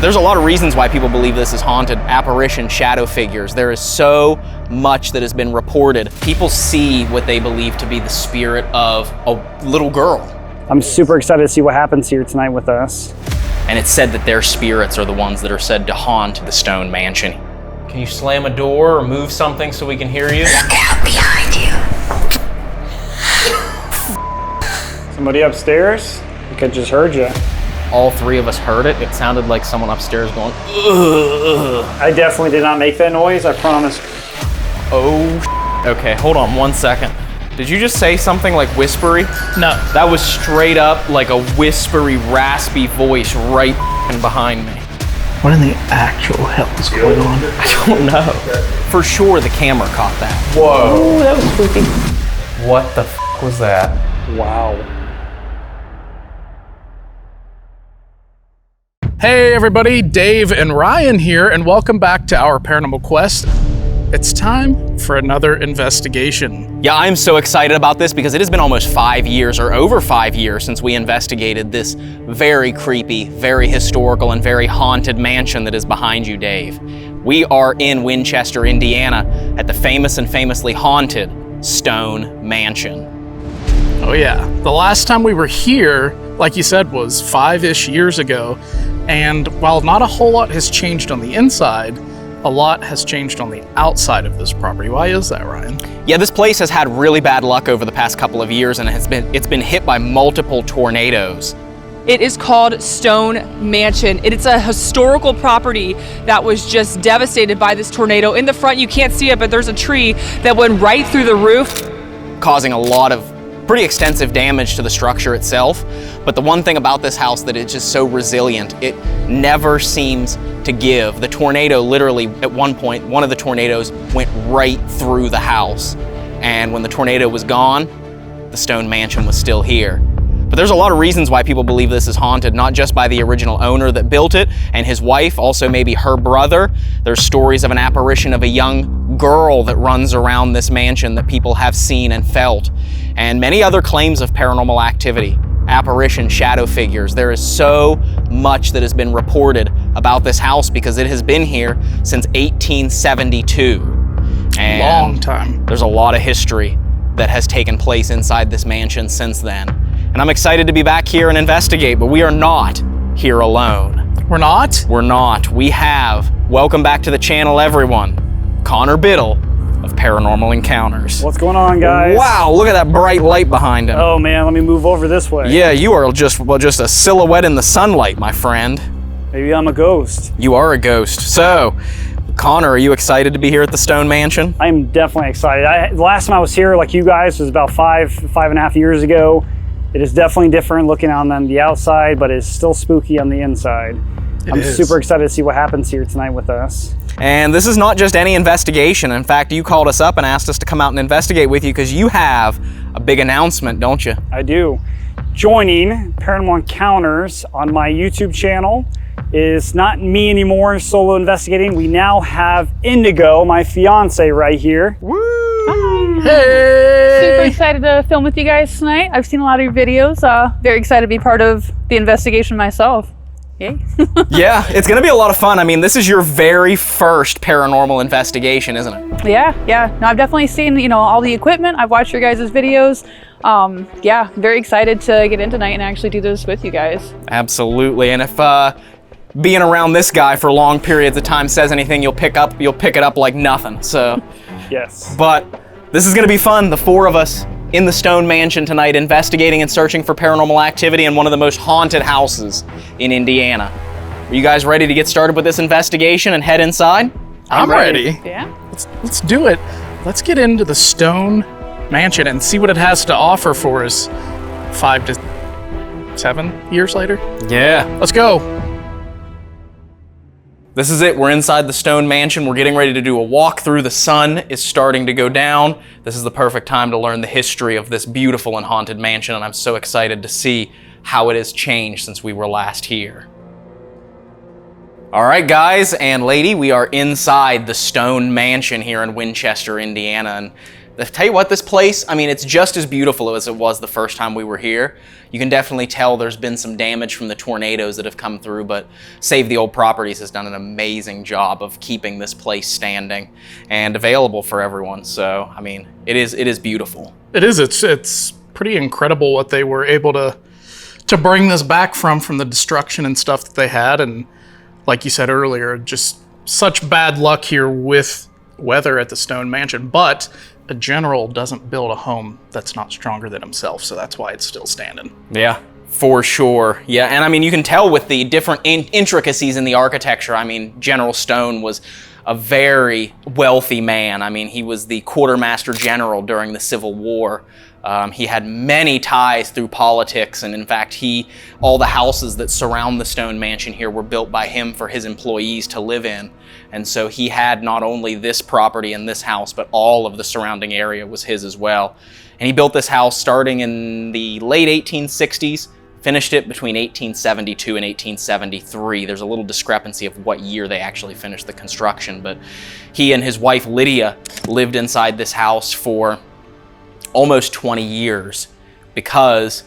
There's a lot of reasons why people believe this is haunted. Apparition, shadow figures. There is so much that has been reported. People see what they believe to be the spirit of a little girl. I'm super excited to see what happens here tonight with us. And it's said that their spirits are the ones that are said to haunt the stone mansion. Can you slam a door or move something so we can hear you? Look out behind you. Somebody upstairs? I think I just heard you. All three of us heard it. It sounded like someone upstairs going, ugh. I definitely did not make that noise, I promise. Oh, okay, hold on 1 second. Did you just say something like whispery? No. That was straight up like a whispery, raspy voice right behind me. What in the actual hell is going on? I don't know. For sure the camera caught that. Whoa. Oh, that was creepy. What the was that? Wow. Hey everybody, Dave and Ryan here, and welcome back to our Paranormal Quest. It's time for another investigation. Yeah, I'm so excited about this because it has been almost 5 years or over 5 years since we investigated this very creepy, very historical, and very haunted mansion that is behind you, Dave. We are in Winchester, Indiana at the famous and famously haunted Stone Mansion. Oh yeah, the last time we were here, like you said, was 5-ish years ago. And while not a whole lot has changed on the inside, a lot has changed on the outside of this property. Why is that, Ryan? Yeah, this place has had really bad luck over the past couple of years, and it's been hit by multiple tornadoes. It is called Stone Mansion. It's a historical property that was just devastated by this tornado. In the front, you can't see it, but there's a tree that went right through the roof, causing a lot of pretty extensive damage to the structure itself. But the one thing about this house that is just so resilient, it never seems to give. The tornado literally, at one point, one of the tornadoes went right through the house. And when the tornado was gone, the Stone Mansion was still here. But there's a lot of reasons why people believe this is haunted, not just by the original owner that built it and his wife, also maybe her brother. There's stories of an apparition of a young girl that runs around this mansion that people have seen and felt, and many other claims of paranormal activity, apparition, shadow figures. There is so much that has been reported about this house because it has been here since 1872. And long time. There's a lot of history that has taken place inside this mansion since then. And I'm excited to be back here and investigate, but we are not here alone. We're not? We're not. We have, welcome back to the channel, everyone, Connor Biddle of Paranormal Encounters. What's going on, guys? Wow, look at that bright light behind him. Oh man, let me move over this way. Yeah, you are just a silhouette in the sunlight, my friend. Maybe I'm a ghost. You are a ghost. So, Connor, are you excited to be here at the Stone Mansion? I'm definitely excited. The last time I was here, like you guys, was about five and a half years ago. It is definitely different looking on the outside, but it's still spooky on the inside. I'm super excited to see what happens here tonight with us. And this is not just any investigation. In fact, you called us up and asked us to come out and investigate with you because you have a big announcement, don't you? I do. Joining Paranormal Encounters on my YouTube channel is not me anymore solo investigating. We now have Indigo, my fiance, right here. Woo! Hey! Super excited to film with you guys tonight. I've seen a lot of your videos. Very excited to be part of the investigation myself. Yay. Yeah, it's gonna be a lot of fun. I mean, this is your very first paranormal investigation, isn't it? Yeah. No, I've definitely seen, all the equipment. I've watched your guys' videos. Yeah, very excited to get in tonight and actually do this with you guys. Absolutely, and if being around this guy for long periods of time says anything, you'll pick it up like nothing, so. Yes. But this is gonna be fun, the four of us in the Stone Mansion tonight, investigating and searching for paranormal activity in one of the most haunted houses in Indiana. Are you guys ready to get started with this investigation and head inside? I'm ready. Yeah. Let's do it. Let's get into the Stone Mansion and see what it has to offer for us 5 to 7 years later. Yeah. Let's go. This is it, we're inside the Stone Mansion. We're getting ready to do a walk through. The sun is starting to go down. This is the perfect time to learn the history of this beautiful and haunted mansion, and I'm so excited to see how it has changed since we were last here. All right, guys and lady, we are inside the Stone Mansion here in Winchester, Indiana, and tell you what, this place, I mean, it's just as beautiful as it was the first time we were here. You can definitely tell there's been some damage from the tornadoes that have come through, but Save the Old Properties has done an amazing job of keeping this place standing and available for everyone. So, I mean, it is beautiful. It is. It's pretty incredible what they were able to bring this back from the destruction and stuff that they had. And like you said earlier, just such bad luck here with weather at the Stone Mansion. But a general doesn't build a home that's not stronger than himself, so that's why it's still standing. Yeah, for sure. Yeah, and I mean, you can tell with the different intricacies in the architecture. I mean, General Stone was a very wealthy man. I mean, he was the quartermaster general during the Civil War. He had many ties through politics, and in fact, all the houses that surround the Stone Mansion here were built by him for his employees to live in. And so he had not only this property and this house, but all of the surrounding area was his as well. And he built this house starting in the late 1860s, finished it between 1872 and 1873. There's a little discrepancy of what year they actually finished the construction, but he and his wife Lydia lived inside this house for almost 20 years because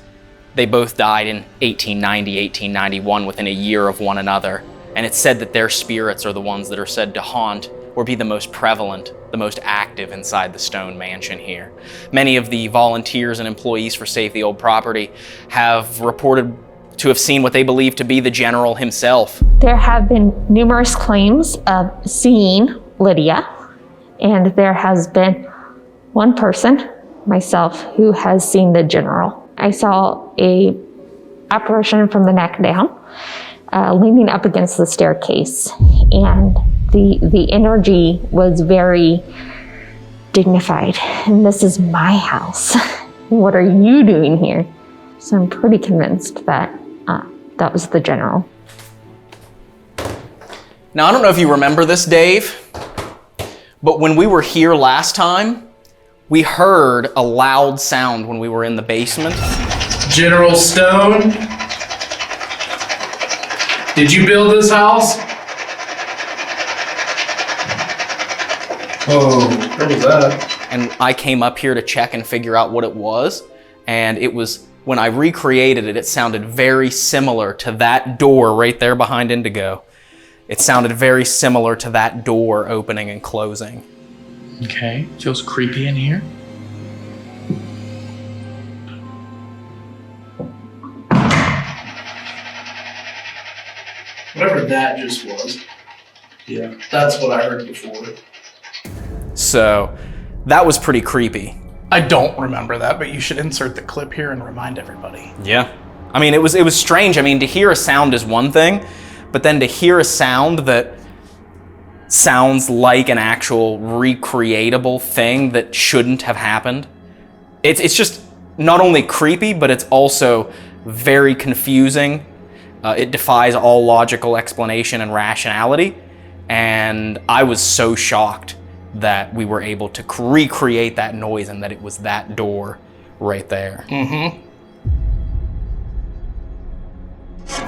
they both died in 1890, 1891 within a year of one another. And it's said that their spirits are the ones that are said to haunt or be the most prevalent, the most active inside the Stone Mansion here. Many of the volunteers and employees for Save the Old Property have reported to have seen what they believe to be the general himself. There have been numerous claims of seeing Lydia, and there has been one person, myself, who has seen the general. I saw a apparition from the neck down, leaning up against the staircase, and the energy was very dignified. And this is my house. What are you doing here? So I'm pretty convinced that that was the general. Now, I don't know if you remember this, Dave, but when we were here last time, we heard a loud sound when we were in the basement. General Stone, did you build this house? Oh, where was that? And I came up here to check and figure out what it was. And it was, when I recreated it, it sounded very similar to that door right there behind Indigo. It sounded very similar to that door opening and closing. Okay, feels creepy in here. Whatever that just was. Yeah, that's what I heard before. So that was pretty creepy. I don't remember that, but you should insert the clip here and remind everybody. Yeah. I mean, it was strange. I mean, to hear a sound is one thing, but then to hear a sound that sounds like an actual recreatable thing that shouldn't have happened, it's just not only creepy, but it's also very confusing. It defies all logical explanation and rationality. And I was so shocked that we were able to recreate that noise and that it was that door right there. Mm-hmm.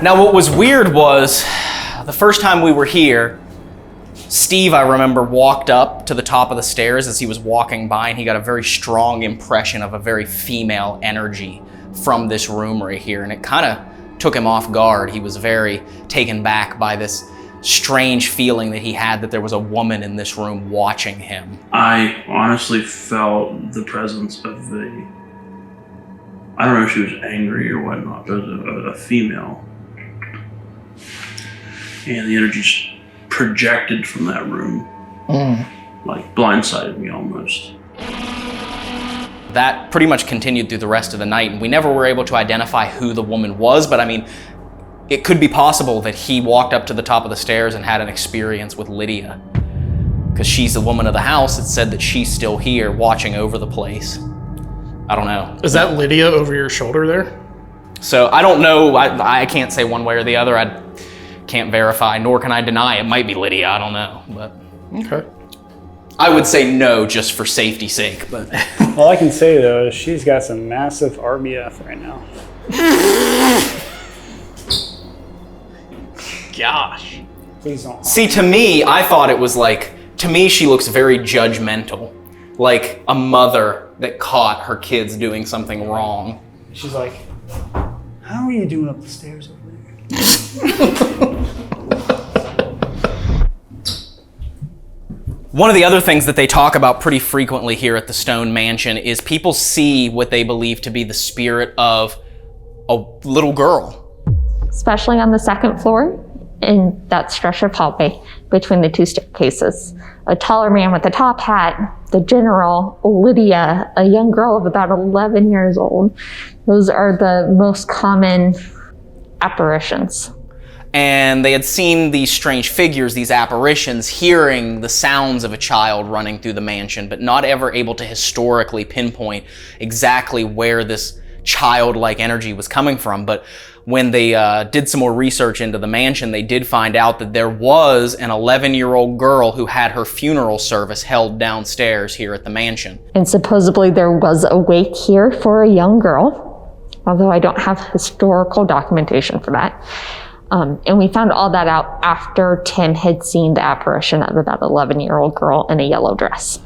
Now, what was weird was the first time we were here, Steve, I remember, walked up to the top of the stairs as he was walking by, and he got a very strong impression of a very female energy from this room right here. And it kind of took him off guard. He was very taken back by this strange feeling that he had that there was a woman in this room watching him. I honestly felt the presence of I don't know if she was angry or whatnot, but a female. And the energy just projected from that room, like blindsided me almost. That pretty much continued through the rest of the night, and we never were able to identify who the woman was, but I mean, it could be possible that he walked up to the top of the stairs and had an experience with Lydia. Because she's the woman of the house, it's said that she's still here watching over the place. I don't know. Is that Lydia over your shoulder there? So I don't know, I can't say one way or the other. I can't verify, nor can I deny it might be Lydia, I don't know. But okay. I would say no just for safety's sake, but. All I can say though is she's got some massive RBF right now. Gosh. Please don't. See, to me, I thought it was like, to me, she looks very judgmental. like a mother that caught her kids doing something wrong. She's like, how are you doing up the stairs over there? One of the other things that they talk about pretty frequently here at the Stone Mansion is people see what they believe to be the spirit of a little girl. Especially on the second floor in that stretch of hallway between the two staircases. A taller man with a top hat, the general, Lydia, a young girl of about 11 years old. Those are the most common apparitions. And they had seen these strange figures, these apparitions, hearing the sounds of a child running through the mansion, but not ever able to historically pinpoint exactly where this childlike energy was coming from. But when they did some more research into the mansion, they did find out that there was an 11-year-old girl who had her funeral service held downstairs here at the mansion. And supposedly there was a wake here for a young girl, although I don't have historical documentation for that. And we found all that out after Tim had seen the apparition of about an 11-year-old girl in a yellow dress.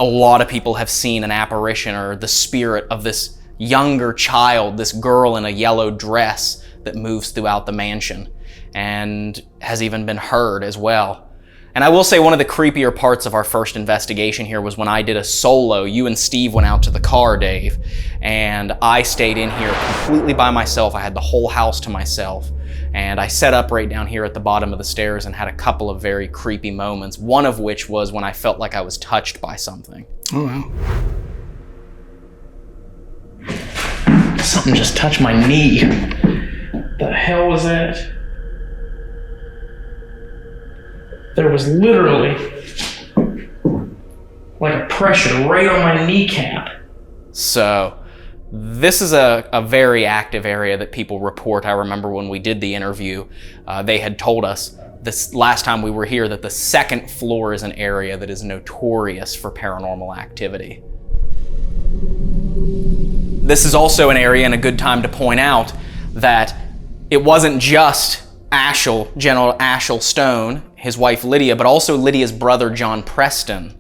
A lot of people have seen an apparition or the spirit of this younger child, this girl in a yellow dress that moves throughout the mansion and has even been heard as well. And I will say one of the creepier parts of our first investigation here was when I did a solo. You and Steve went out to the car, Dave, and I stayed in here completely by myself. I had the whole house to myself. And I set up right down here at the bottom of the stairs and had a couple of very creepy moments, one of which was when I felt like I was touched by something. Oh, wow. Something just touched my knee. The hell was that? There was literally like a pressure right on my kneecap. So this is a very active area that people report. I remember when we did the interview, they had told us this last time we were here that the second floor is an area that is notorious for paranormal activity. This is also an area, and a good time to point out, that it wasn't just General Ashel Stone, his wife Lydia, but also Lydia's brother John Preston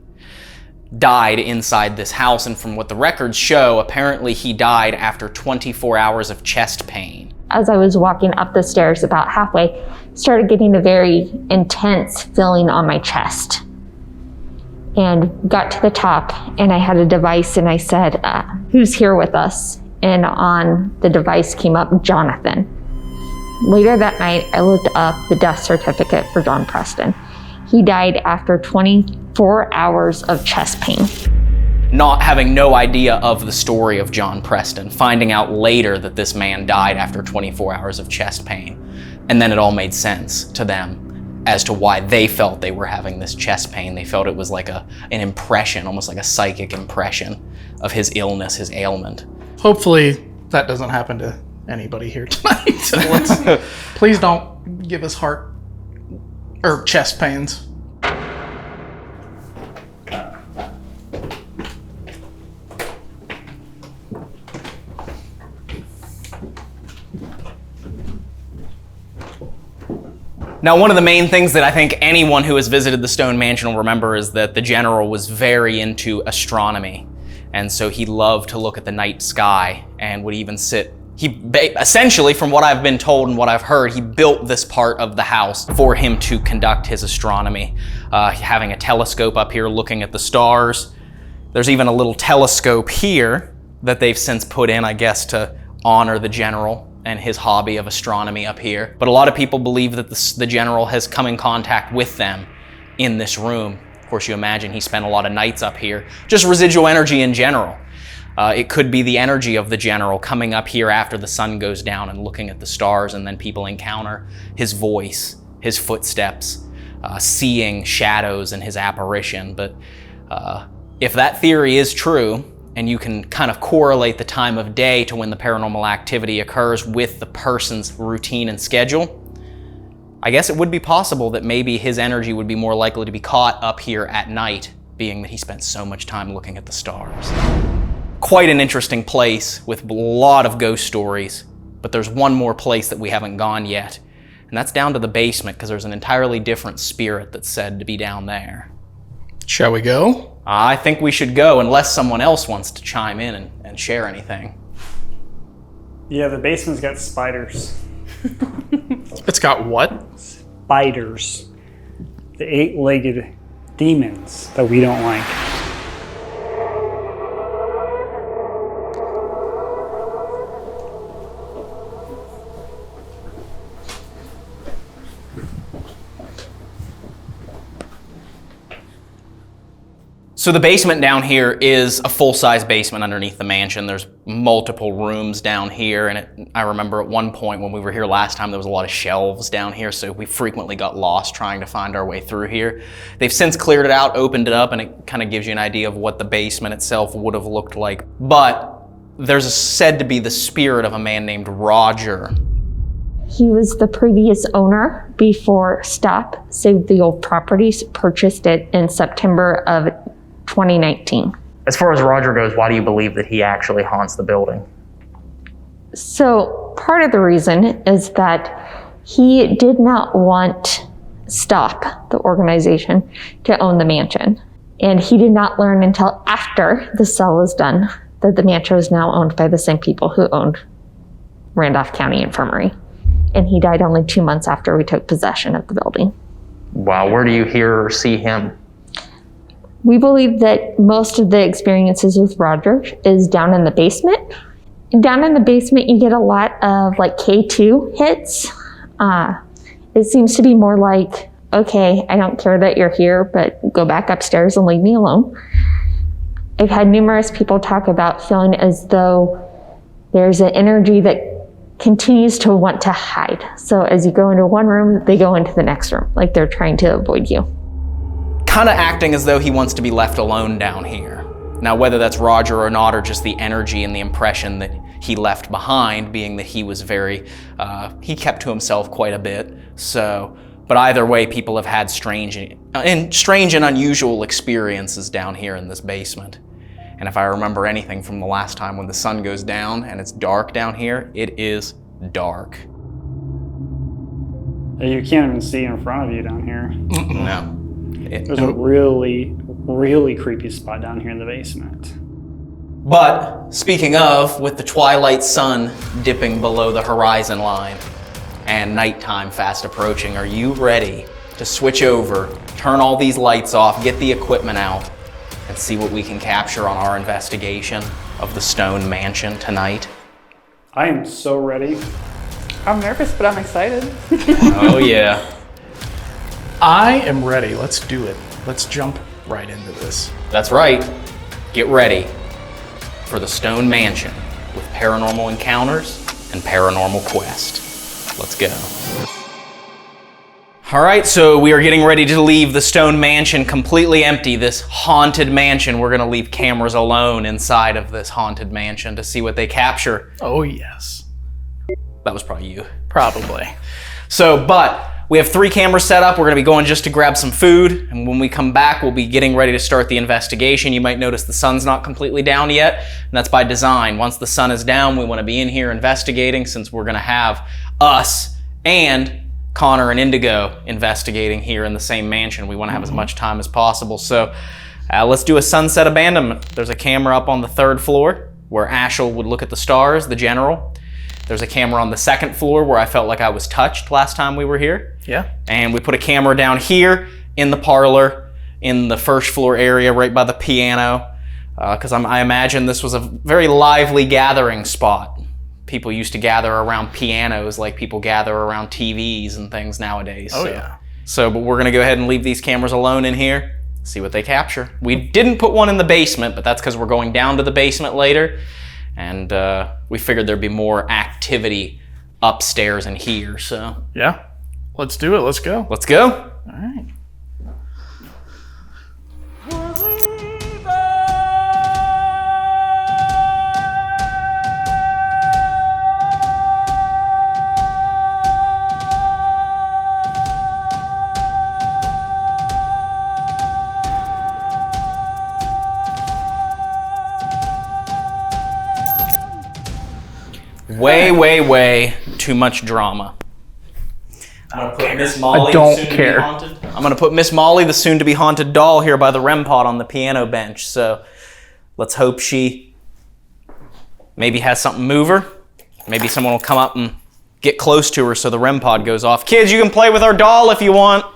died inside this house. And from what the records show, apparently he died after 24 hours of chest pain. As I was walking up the stairs about halfway, started getting a very intense feeling on my chest. And got to the top, and I had a device, and I said, who's here with us? And on the device came up Jonathan. Later that night, I looked up the death certificate for John Preston. He died after 24 hours of chest pain. Not having no idea of the story of John Preston, finding out later that this man died after 24 hours of chest pain. And then it all made sense to them as to why they felt they were having this chest pain. They felt it was like an impression, almost like a psychic impression of his illness, his ailment. Hopefully that doesn't happen to anybody here tonight. So please don't give us heart or chest pains. Now, one of the main things that I think anyone who has visited the Stone Mansion will remember is that the general was very into astronomy. And so he loved to look at the night sky and would even sit. Essentially, from what I've been told and what I've heard, he built this part of the house for him to conduct his astronomy. Having a telescope up here looking at the stars. There's even a little telescope here that they've since put in, I guess, to honor the general and his hobby of astronomy up here. But a lot of people believe that the general has come in contact with them in this room. Of course, you imagine he spent a lot of nights up here. Just residual energy in general. It could be the energy of the general coming up here after the sun goes down and looking at the stars, and then people encounter his voice, his footsteps, seeing shadows in his apparition. But if that theory is true, and you can kind of correlate the time of day to when the paranormal activity occurs with the person's routine and schedule, I guess it would be possible that maybe his energy would be more likely to be caught up here at night, being that he spent so much time looking at the stars. Quite an interesting place with a lot of ghost stories, but there's one more place that we haven't gone yet, And that's down to the basement because there's an entirely different spirit that's said to be down there. Shall we go? I think we should go unless someone else wants to chime in and share anything. Yeah, the basement's got spiders. It's got what? Spiders. The 8-legged demons that we don't like. So the basement down here is a full-size basement underneath the mansion. There's multiple rooms down here, and I remember at one point when we were here last time, there was a lot of shelves down here, so we frequently got lost trying to find our way through here. They've since cleared it out, opened it up, and it kind of gives you an idea of what the basement itself would have looked like. But there's said to be the spirit of a man named Roger. He was the previous owner before Stop Save the Old Properties purchased it in September of 2019. As far as Roger goes, why do you believe that he actually haunts the building? So part of the reason is that he did not want Stop, the organization, to own the mansion. And he did not learn until after the sale was done that the mansion is now owned by the same people who owned Randolph County Infirmary. And he died only 2 months after we took possession of the building. Wow, where do you hear or see him? We believe that most of the experiences with Roger is down in the basement. Down in the basement, you get a lot of like K2 hits. It seems to be more like, okay, I don't care that you're here, but go back upstairs and leave me alone. I've had numerous people talk about feeling as though there's an energy that continues to want to hide. So as you go into one room, they go into the next room, like they're trying to avoid you. Kind of acting as though he wants to be left alone down here. Now, whether that's Roger or not, or just the energy and the impression that he left behind, being that he was very, he kept to himself quite a bit. So, but either way, people have had strange and unusual experiences down here in this basement. And if I remember anything from the last time when the sun goes down and it's dark down here, it is dark. You can't even see in front of you down here. No. There's a really, really creepy spot down here in the basement. But, speaking of, with the twilight sun dipping below the horizon line and nighttime fast approaching, are you ready to switch over, turn all these lights off, get the equipment out, and see what we can capture on our investigation of the Stone Mansion tonight? I am so ready. I'm nervous, but I'm excited. Oh yeah. I am ready. Let's do it. Let's jump right into this. That's right. Get ready for the Stone Mansion with paranormal encounters and paranormal quest. Let's go. All right, so we are getting ready to leave the Stone Mansion completely empty, this haunted mansion. We're gonna leave cameras alone inside of this haunted mansion to see what they capture. Oh, yes. That was probably you. Probably. So, but we have 3 cameras set up. We're gonna be going just to grab some food. And when we come back, we'll be getting ready to start the investigation. You might notice the sun's not completely down yet, and that's by design. Once the sun is down, we wanna be in here investigating, since we're gonna have us and Connor and Indigo investigating here in the same mansion. We wanna have as much time as possible. So let's do a sunset abandonment. There's a camera up on the 3rd floor where Ashel would look at the stars, the general. There's a camera on the 2nd floor where I felt like I was touched last time we were here. Yeah. And we put a camera down here in the parlor, in the 1st floor area right by the piano, because I imagine this was a very lively gathering spot. People used to gather around pianos like people gather around TVs and things nowadays. Oh, yeah. So, but we're gonna go ahead and leave these cameras alone in here, see what they capture. We didn't put one in the basement, but that's because we're going down to the basement later. And we figured there'd be more activity upstairs and here, so. Yeah, let's do it. Let's go. Let's go. All right. Way too much drama. I'm gonna put Miss Molly, I don't the soon care. to be haunted. I'm gonna put Miss Molly, the soon to be haunted doll, here by the REM pod on the piano bench. So let's hope she maybe has something move her. Maybe someone will come up and get close to her so the REM pod goes off. Kids, you can play with our doll if you want.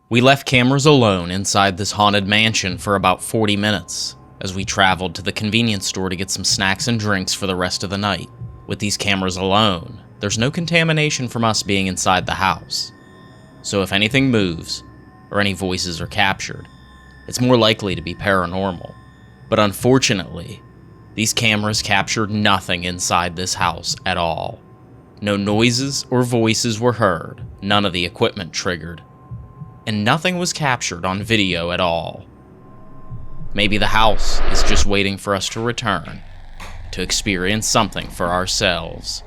We left cameras alone inside this haunted mansion for about 40 minutes as we traveled to the convenience store to get some snacks and drinks for the rest of the night. With these cameras alone, there's no contamination from us being inside the house. So if anything moves, or any voices are captured, it's more likely to be paranormal. But unfortunately, these cameras captured nothing inside this house at all. No noises or voices were heard, none of the equipment triggered, and nothing was captured on video at all. Maybe the house is just waiting for us to return, to experience something for ourselves.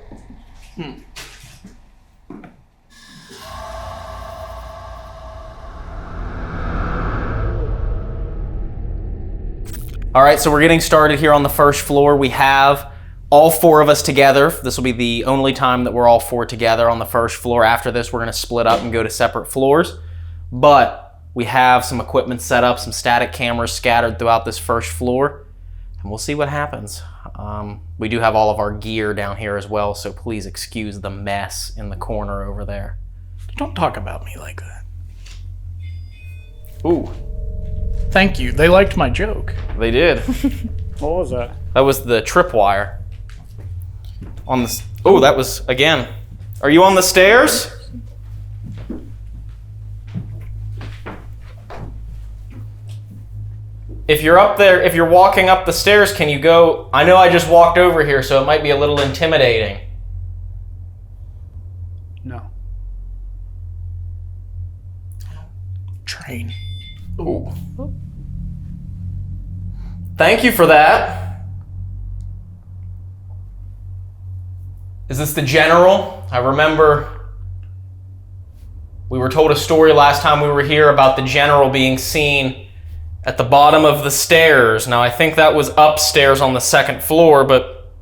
All right, so we're getting started here on the first floor. We have all four of us together. This will be the only time that we're all four together on the first floor. After this, we're gonna split up and go to separate floors. But we have some equipment set up, some static cameras scattered throughout this first floor, and we'll see what happens. We do have all of our gear down here as well, so please excuse the mess in the corner over there. Don't talk about me like that. Ooh, Thank you. They liked my joke. they did. What was that? That was the tripwire. On the. Oh, that was again. Are you on the stairs? If you're up there, if you're walking up the stairs, can you go? I know I just walked over here, so it might be a little intimidating. No. Train. Ooh. Thank you for that. Is this the general? I remember we were told a story last time we were here about the general being seen at the bottom of the stairs. Now, I think that was upstairs on the second floor, but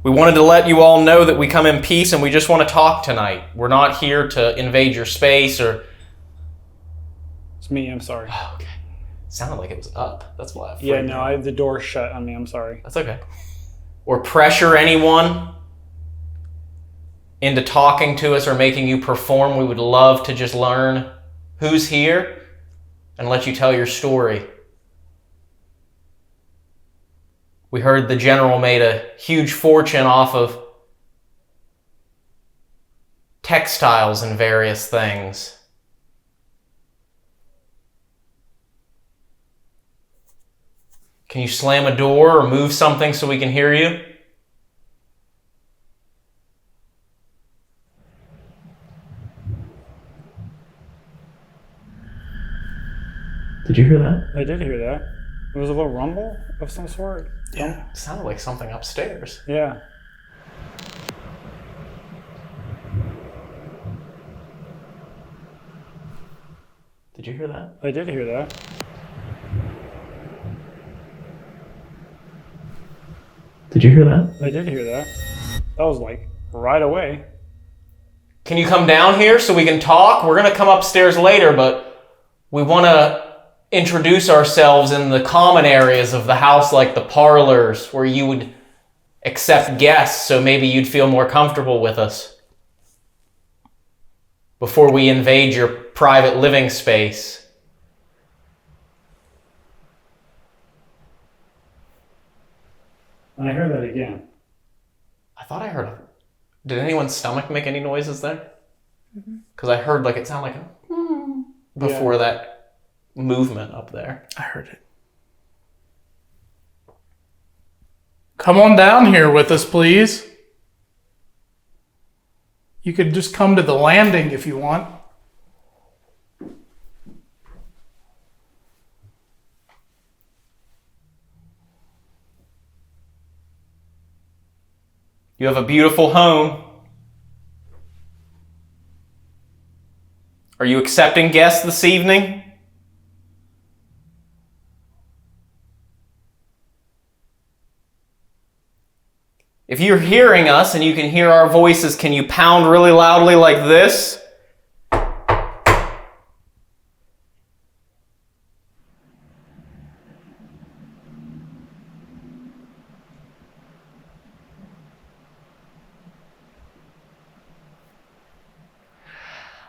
we wanted to let you all know that we come in peace and we just want to talk tonight. We're not here to invade your space or... It's me, I'm sorry. Oh, okay. Sounded like it was up. That's why I Yeah, no, the door shut on me, I'm sorry. That's okay. Or pressure anyone into talking to us or making you perform. We would love to just learn who's here and let you tell your story. We heard the general made a huge fortune off of textiles and various things. Can you slam a door or move something so we can hear you? Did you hear that? I did hear that. It was a little rumble of some sort. Yeah, it sounded like something upstairs. Yeah. Did you hear that? I did hear that. Did you hear that? I did hear that. That was like right away. Can you come down here so we can talk? We're going to come upstairs later, but we want to introduce ourselves in the common areas of the house, like the parlors, where you would accept guests, so maybe you'd feel more comfortable with us before we invade your private living space. I heard that again. I thought I heard. Did anyone's stomach make any noises there? Because I heard like it sounded like a before that movement up there. I heard it. Come on down here with us, please. You could just come to the landing if you want. You have a beautiful home. Are you accepting guests this evening? If you're hearing us and you can hear our voices, can you pound really loudly like this?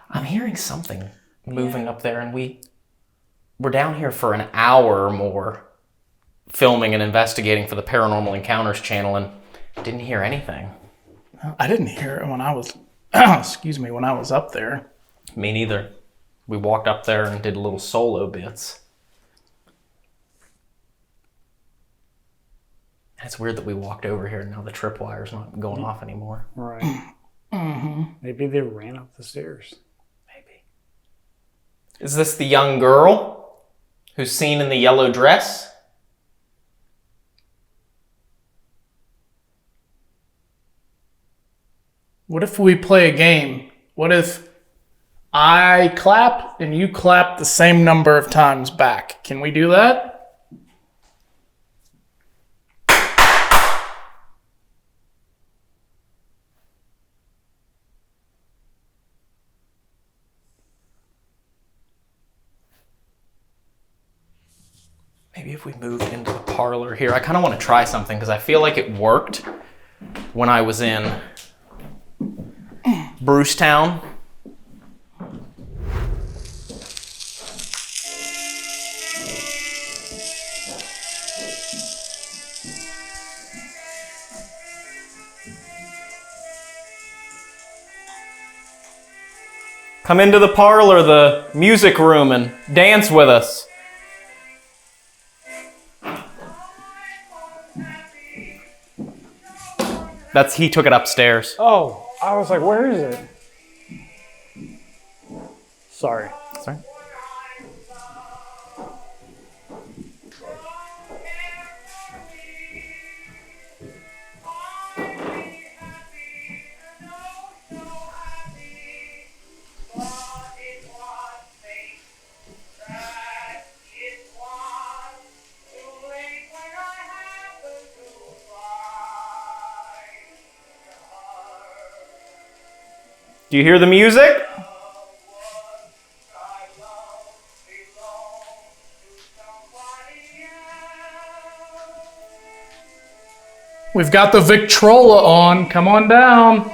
I'm hearing something moving up there, and we're down here for an hour or more filming and investigating for the Paranormal Encounters channel and didn't hear anything. I didn't hear it when I was, when I was up there. Me neither. We walked up there and did little solo bits. And it's weird that we walked over here and now the tripwire's not going off anymore. Right. Maybe they ran up the stairs. Is this the young girl who's seen in the yellow dress? What if we play a game? What if I clap and you clap the same number of times back? Can we do that? Maybe if we move into the parlor here. I kind of want to try something because I feel like it worked when I was in Brucetown. Come into the parlor, the music room, and dance with us. He took it upstairs. Oh, I was like, where is it? Sorry. Sorry. Do you hear the music? We've got the Victrola on. Come on down.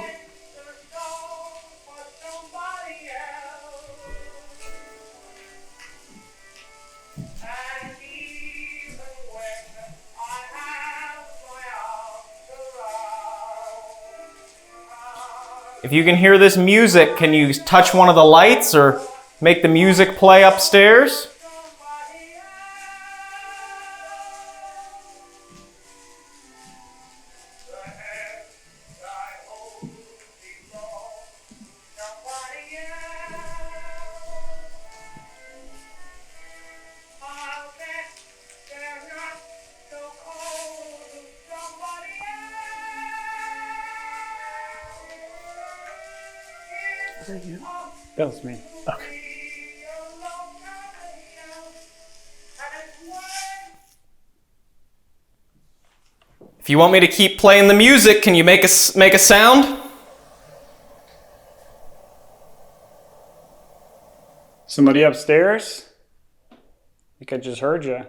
If you can hear this music, can you touch one of the lights or make the music play upstairs? That was me. Okay. If you want me to keep playing the music, can you make a sound? Somebody upstairs? I think I just heard you.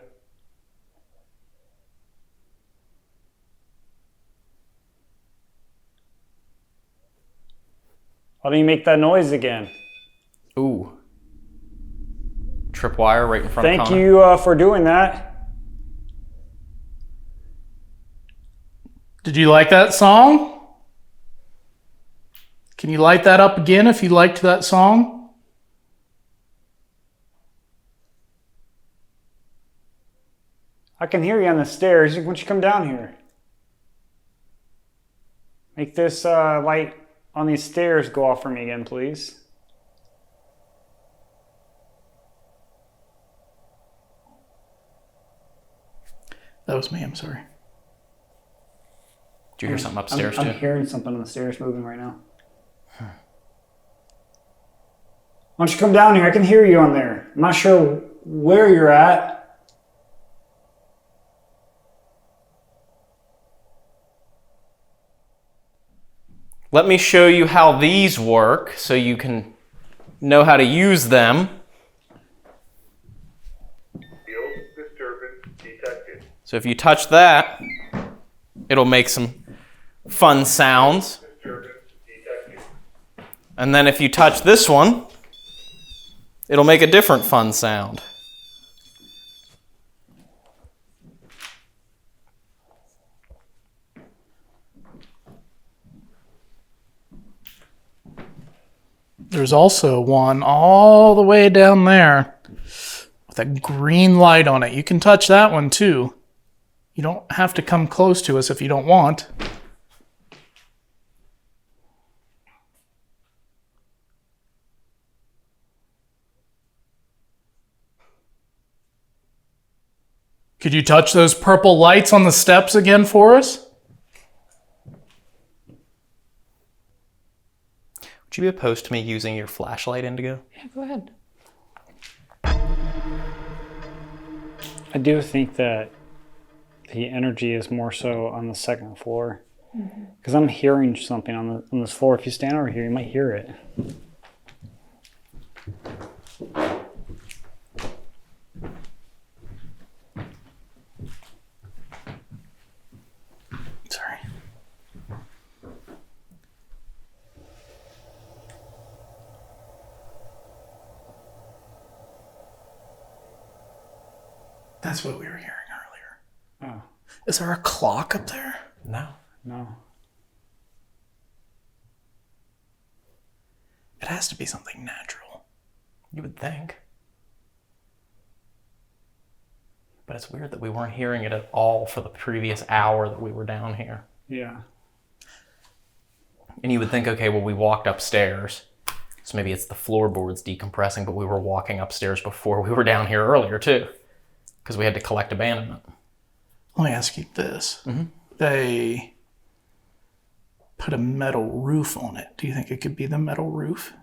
Why don't you make that noise again? Ooh. Tripwire right in front of Connor. Thank you for doing that. Did you like that song? Can you light that up again if you liked that song? I can hear you on the stairs. Why don't you come down here? Make this light on these stairs go off for me again, please. That was me, I'm sorry. Did you hear something upstairs I'm too? hearing something on the stairs moving right now. Why don't you come down here? I can hear you on there. I'm not sure where you're at. Let me show you how these work so you can know how to use them. Field disturbance detected. So if you touch that, it'll make some fun sounds. Disturbance detected. And then if you touch this one, it'll make a different fun sound. There's also one all the way down there with a green light on it. You can touch that one too. You don't have to come close to us if you don't want. Could you touch those purple lights on the steps again for us? Would you be opposed to me using your flashlight, Indigo? Yeah, go ahead. I do think that the energy is more so on the second floor. Because I'm hearing something on this floor. If you stand over here, you might hear it. Sorry. That's what we were hearing earlier. Oh, Is there a clock up there? No. no. It has to be something natural. You would think. But it's weird that we weren't hearing it at all for the previous hour that we were down here. Yeah. And you would think, okay, well, we walked upstairs, so maybe it's the floorboards decompressing, but we were walking upstairs before we were down here earlier, too, because we had to collect abandonment. Let me ask you this. Mm-hmm. They put a metal roof on it. Do you think it could be the metal roof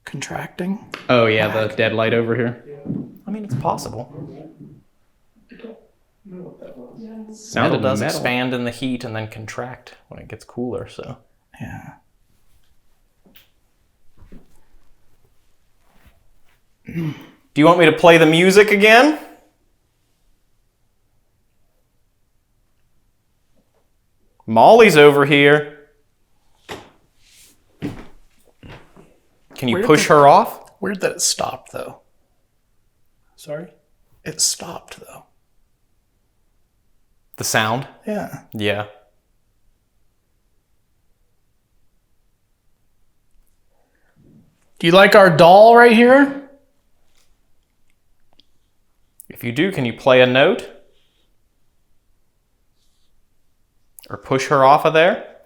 contracting? Oh, yeah, the dead light over here? I mean, it's possible. Metal does expand in the heat and then contract when it gets cooler, so. Yeah. Do you want me to play the music again? Molly's over here. Can you push her off? Weird that it stopped, though. Sorry? It stopped, though. The sound? Yeah. Yeah. Do you like our doll right here? If you do, can you play a note? Or push her off of there?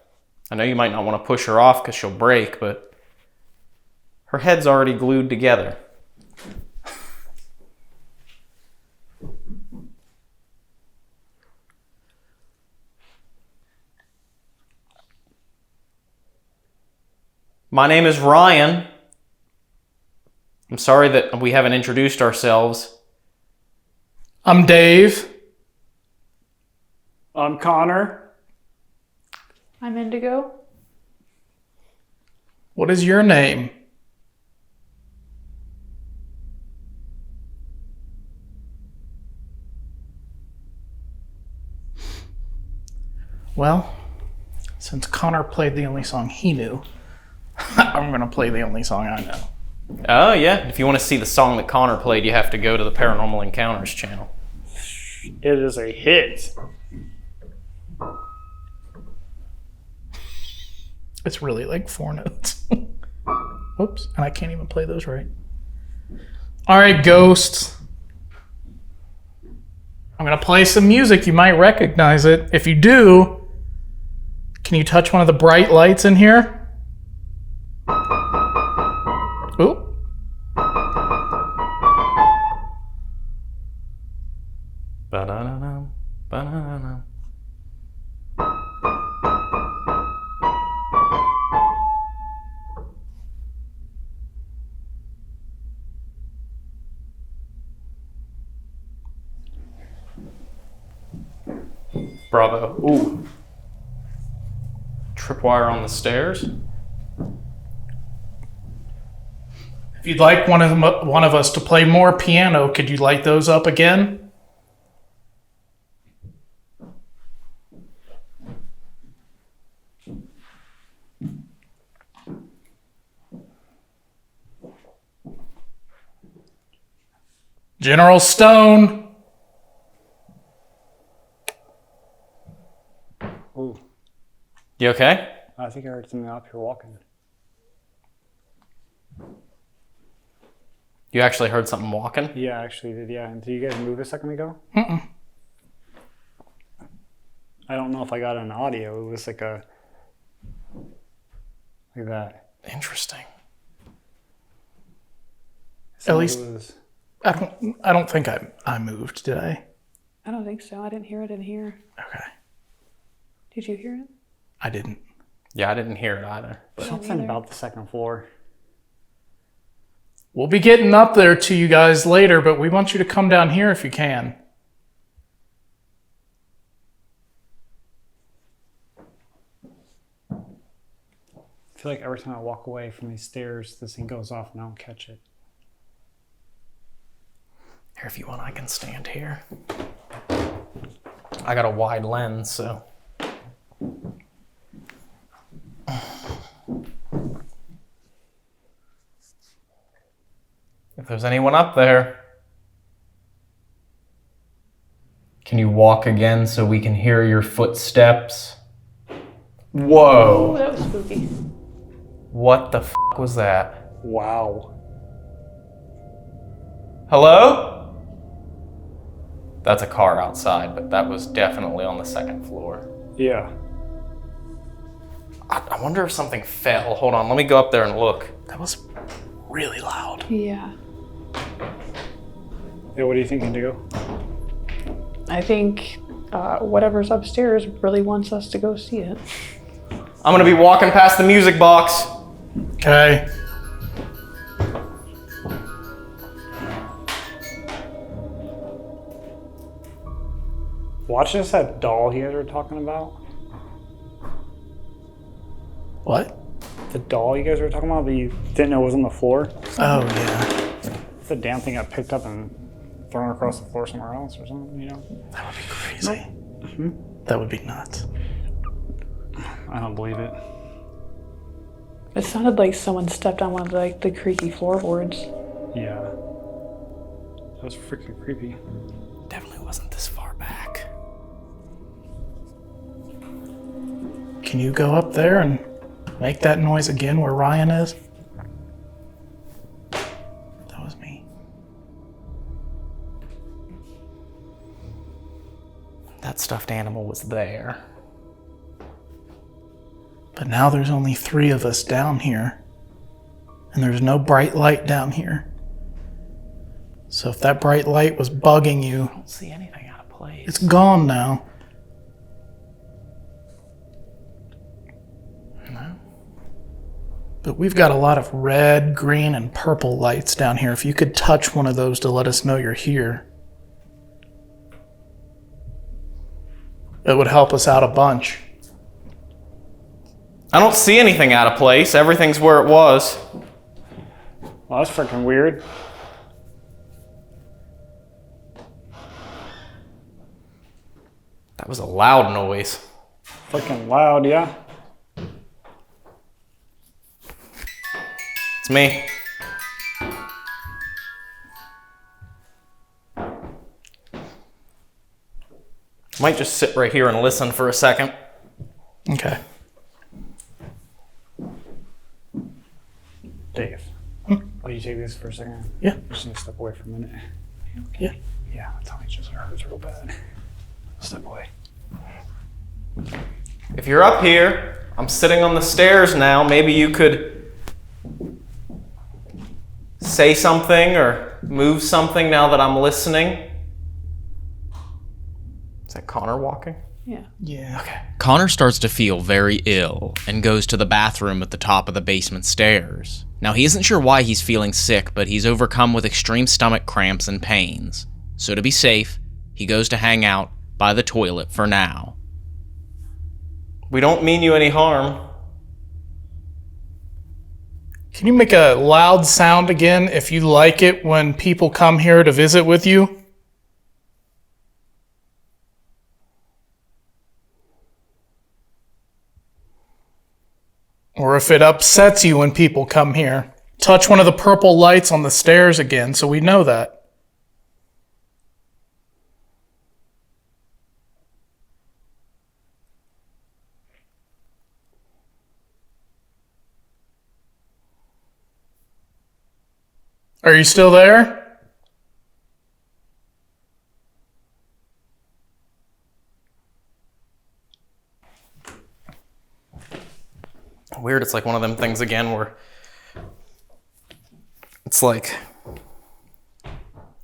I know you might not want to push her off because she'll break, but her head's already glued together. My name is Ryan. I'm sorry that we haven't introduced ourselves. I'm Dave. I'm Connor. I'm Indigo. What is your name? Well, since Connor played the only song he knew, I'm going to play the only song I know. Oh, yeah. If you want to see the song that Connor played, you have to go to the Paranormal Encounters channel. It is a hit. It's really like 4 notes. Whoops, and I can't even play those right. All right, ghosts. I'm going to play some music. You might recognize it. If you do, can you touch one of the bright lights in here? Ooh. Ba-da-da-dum, ba-da-da-dum. Bravo. Ooh. Tripwire on the stairs. If you'd like one of us to play more piano, could you light those up again? General Stone. Ooh, You okay? I think I heard something up here walking. You actually heard something walking? Yeah, I actually did. Yeah, and did you guys move a second ago? Mm-mm. I don't know if I got an audio. It was like that. Interesting. At least I don't think I moved, did I? I don't think so. I didn't hear it in here. Okay. Did you hear it? I didn't. Yeah, I didn't hear it either. Something about the second floor. We'll be getting up there to you guys later, but we want you to come down here if you can. I feel like every time I walk away from these stairs, this thing goes off and I don't catch it. Here, if you want, I can stand here. I got a wide lens, so. If there's anyone up there, can you walk again so we can hear your footsteps? Whoa. Oh, that was spooky. What the f*** was that? Wow. Hello? That's a car outside, but that was definitely on the second floor. Yeah. I wonder if something fell. Hold on, let me go up there and look. That was really loud. Yeah. Yeah, what do you think, Indigo? I think whatever's upstairs really wants us to go see it. I'm gonna be walking past the music box. Okay. Watch this, that doll you guys were talking about. What? The doll you guys were talking about that you didn't know was on the floor. Oh, yeah. The damn thing got picked up and thrown across the floor somewhere else or something, you know? That would be crazy. That would be nuts. I don't believe it. It sounded like someone stepped on one of the creaky floorboards. Yeah. That was freaking creepy. Definitely wasn't this far back. Can you go up there and make that noise again where Ryan is? That was me. That stuffed animal was there. But now there's only 3 of us down here. And there's no bright light down here. So if that bright light was bugging you, I don't see anything out of place. it's gone now. No. But we've got a lot of red, green, and purple lights down here. If you could touch one of those to let us know you're here, it would help us out a bunch. I don't see anything out of place. Everything's where it was. Well, that's freaking weird. That was a loud noise. Freaking loud, yeah. It's me. Might just sit right here and listen for a second. Okay. Dave, will you take this for a second? Yeah. I'm just gonna step away for a minute. Yeah. Yeah, my tummy just hurts real bad. Step away. If you're up here, I'm sitting on the stairs now. Maybe you could say something or move something now that I'm listening. Is that Connor walking? Yeah. Yeah. Okay. Connor starts to feel very ill and goes to the bathroom at the top of the basement stairs. Now, he isn't sure why he's feeling sick, but he's overcome with extreme stomach cramps and pains. So to be safe, he goes to hang out by the toilet for now. We don't mean you any harm. Can you make a loud sound again if you like it when people come here to visit with you? Or if it upsets you when people come here. Touch one of the purple lights on the stairs again so we know that. Are you still there? Weird, it's like one of them things again where it's like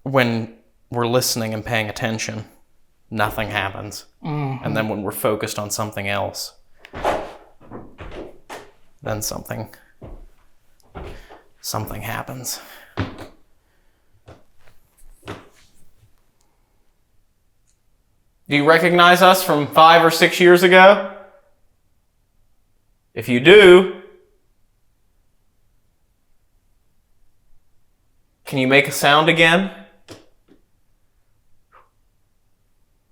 when we're listening and paying attention, nothing happens. And then when we're focused on something else, then something happens. Do you recognize us from 5 or 6 years ago? If you do, can you make a sound again?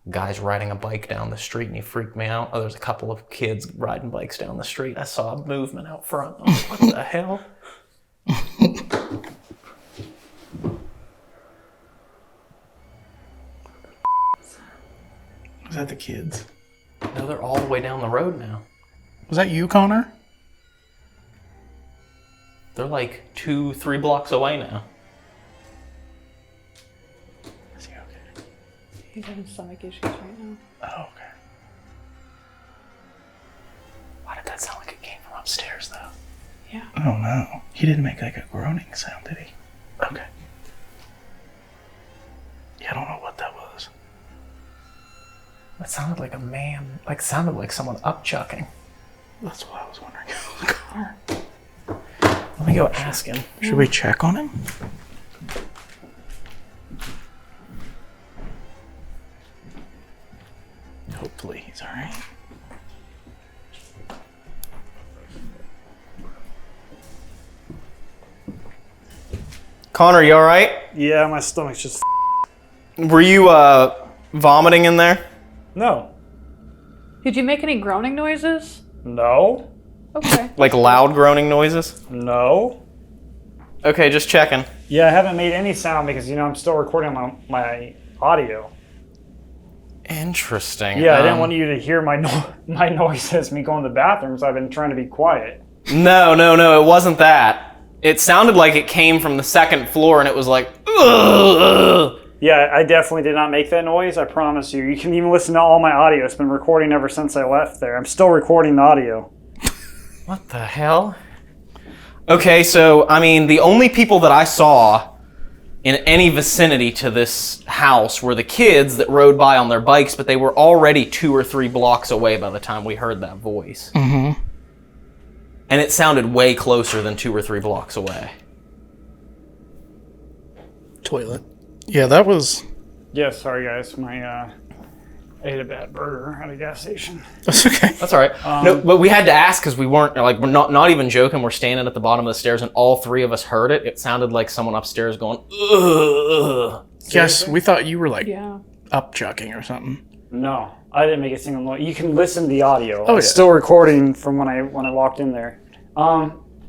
Guy's riding a bike down the street and he freaked me out. Oh, there's a couple of kids riding bikes down the street. I saw a movement out front. I'm like, what the hell? Was that the kids? No, they're all the way down the road now. Was that you, Connor? They're like 2-3 blocks away now. Is he okay? He's having stomach issues right now. Oh, okay. Why did that sound like it came from upstairs, though? Yeah. Oh, no. He didn't make like a groaning sound, did he? Okay. Yeah, I don't know what that was. That sounded like a man, like sounded like someone upchucking. That's what I was wondering. Connor. Let me go ask him. Should we check on him? Hopefully he's alright. Connor, you alright? Yeah, my stomach's just. Were you vomiting in there? No. Did you make any groaning noises? No. Okay. Like loud groaning noises? No. Okay, just checking. Yeah, I haven't made any sound because, I'm still recording my audio. Interesting. Yeah, I didn't want you to hear my noises, me going to the bathroom, so I've been trying to be quiet. No, it wasn't that. It sounded like it came from the second floor and it was like, ugh. Yeah, I definitely did not make that noise, I promise you. You can even listen to all my audio. It's been recording ever since I left there. I'm still recording the audio. What the hell? Okay, so, the only people that I saw in any vicinity to this house were the kids that rode by on their bikes, but they were already 2 or 3 blocks away by the time we heard that voice. Mm-hmm. And it sounded way closer than 2 or 3 blocks away. Toilet. Yeah, that was... Yeah, sorry guys, I ate a bad burger at a gas station. That's okay. That's all right. No, but we had to ask because we weren't, we're not even joking. We're standing at the bottom of the stairs and all 3 of us heard it. It sounded like someone upstairs going, ugh. Yes, we thought you were up chucking or something. No, I didn't make a single noise. You can listen to the audio. Oh, It's still recording from when I walked in there.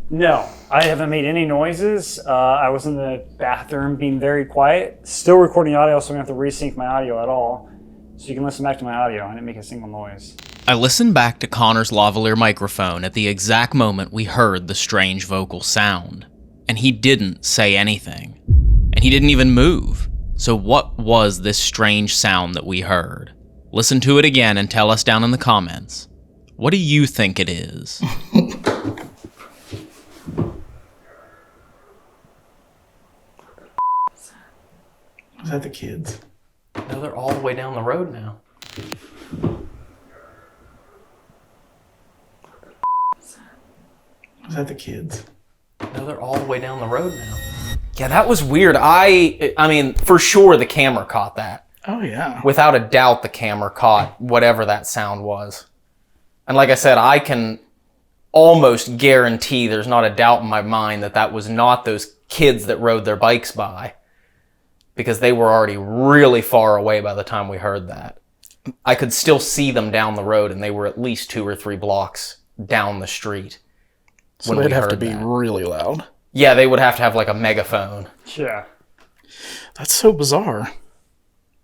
No, I haven't made any noises. I was in the bathroom being very quiet. Still recording the audio, so I'm going to have to resync my audio at all. So you can listen back to my audio. I didn't make a single noise. I listened back to Connor's lavalier microphone at the exact moment we heard the strange vocal sound. And he didn't say anything. And he didn't even move. So what was this strange sound that we heard? Listen to it again and tell us down in the comments. What do you think it is? Was that the kids? No, they're all the way down the road now. Was that the kids? No, they're all the way down the road now. Yeah, that was weird. For sure the camera caught that. Oh, yeah. Without a doubt, the camera caught whatever that sound was. And like I said, I can almost guarantee, there's not a doubt in my mind that that was not those kids that rode their bikes by, because they were already really far away by the time we heard that. I could still see them down the road, and they were at least 2 or 3 blocks down the street. So they'd have to be really loud. Yeah, they would have to have like a megaphone. Yeah. That's so bizarre.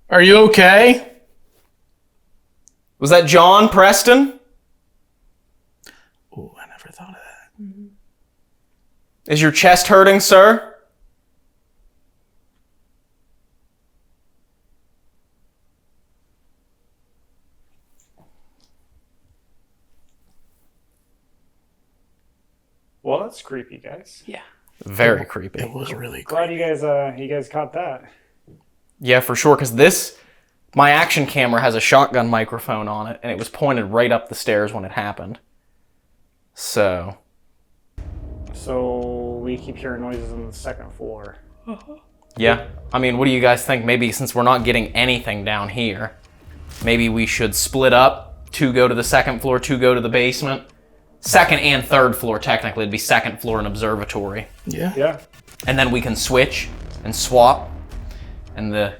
Are you okay? Was that John Preston? Oh, I never thought of that. Mm-hmm. Is your chest hurting, sir? Well, that's creepy, guys. Yeah. Very creepy. It was really Glad creepy. you guys caught that. Yeah, for sure, because my action camera has a shotgun microphone on it, and it was pointed right up the stairs when it happened. So we keep hearing noises on the 2nd floor. yeah. I mean, what do you guys think? Maybe since we're not getting anything down here, maybe we should split up. 2 go to the 2nd floor, 2 go to the basement. 2nd and 3rd floor, technically. It'd be 2nd floor and observatory. Yeah. Yeah. And then we can switch and swap. And the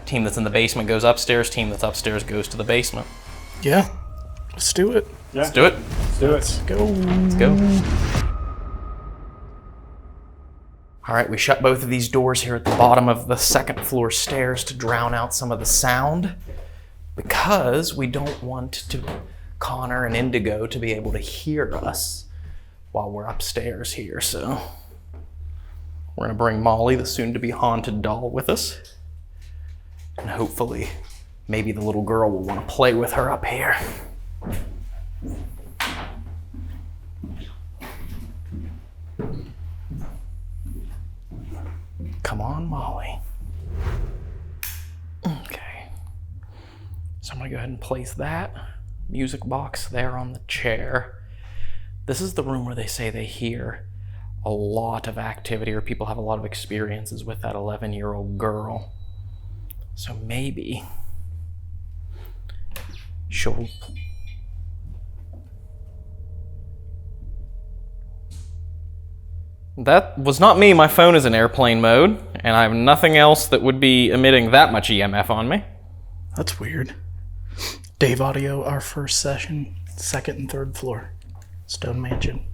team that's in the basement goes upstairs, team that's upstairs goes to the basement. Yeah. Let's do it. Yeah. Let's do it. Let's do it. Let's go. Let's go. All right, we shut both of these doors here at the bottom of the 2nd floor stairs to drown out some of the sound, because we don't want Connor and Indigo to be able to hear us while we're upstairs here. So we're gonna bring Molly, the soon-to-be haunted doll, with us. And hopefully, maybe the little girl will want to play with her up here. Come on, Molly. Okay. So I'm gonna go ahead and place that music box there on the chair. This is the room where they say they hear a lot of activity, or people have a lot of experiences with that 11-year-old girl. So maybe she'll... That was not me. My phone is in airplane mode, and I have nothing else that would be emitting that much EMF on me. That's weird. Dave Audio, our first session, 2nd and 3rd floor, Stone Mansion.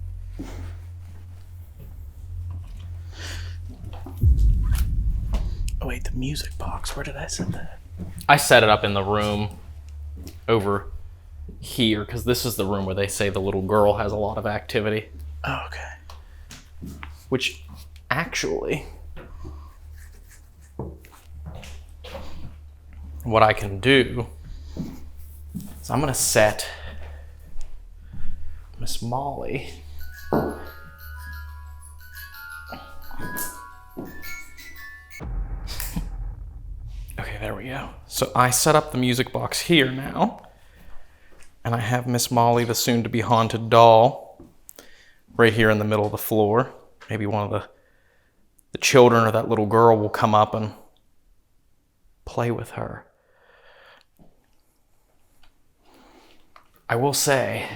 Oh wait, the music box. Where did I set that? I set it up in the room over here, because this is the room where they say the little girl has a lot of activity. Oh, okay. Which, actually, what I can do is I'm gonna set Miss Molly okay, there we go. So I set up the music box here now, and I have Miss Molly, the soon-to-be haunted doll, right here in the middle of the floor. Maybe one of the children or that little girl will come up and play with her. I will say,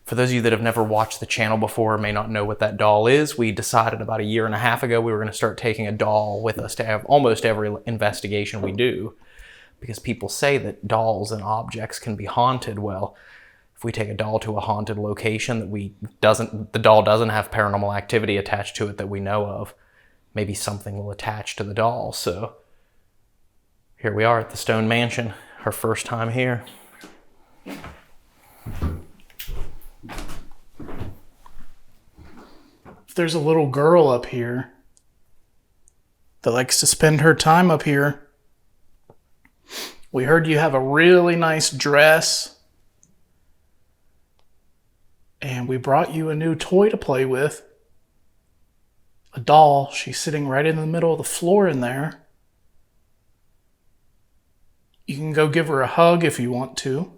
for those of you that have never watched the channel before or may not know what that doll is, we decided about 1.5 years ago we were going to start taking a doll with us to have almost every investigation we do, because people say that dolls and objects can be haunted. Well, if we take a doll to a haunted location that the doll doesn't have paranormal activity attached to it that we know of, maybe something will attach to the doll. So here we are at the Stone Mansion, our first time here. There's a little girl up here that likes to spend her time up here. We heard you have a really nice dress. And we brought you a new toy to play with. A doll. She's sitting right in the middle of the floor in there. You can go give her a hug if you want to.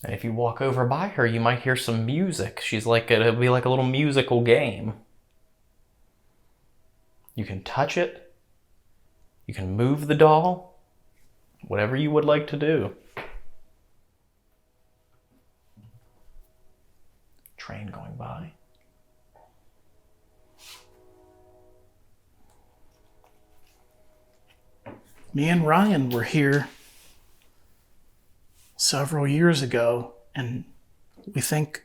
And if you walk over by her, you might hear some music. It'll be like a little musical game. You can touch it. You can move the doll. Whatever you would like to do. Train going by. Me and Ryan were here several years ago, and we think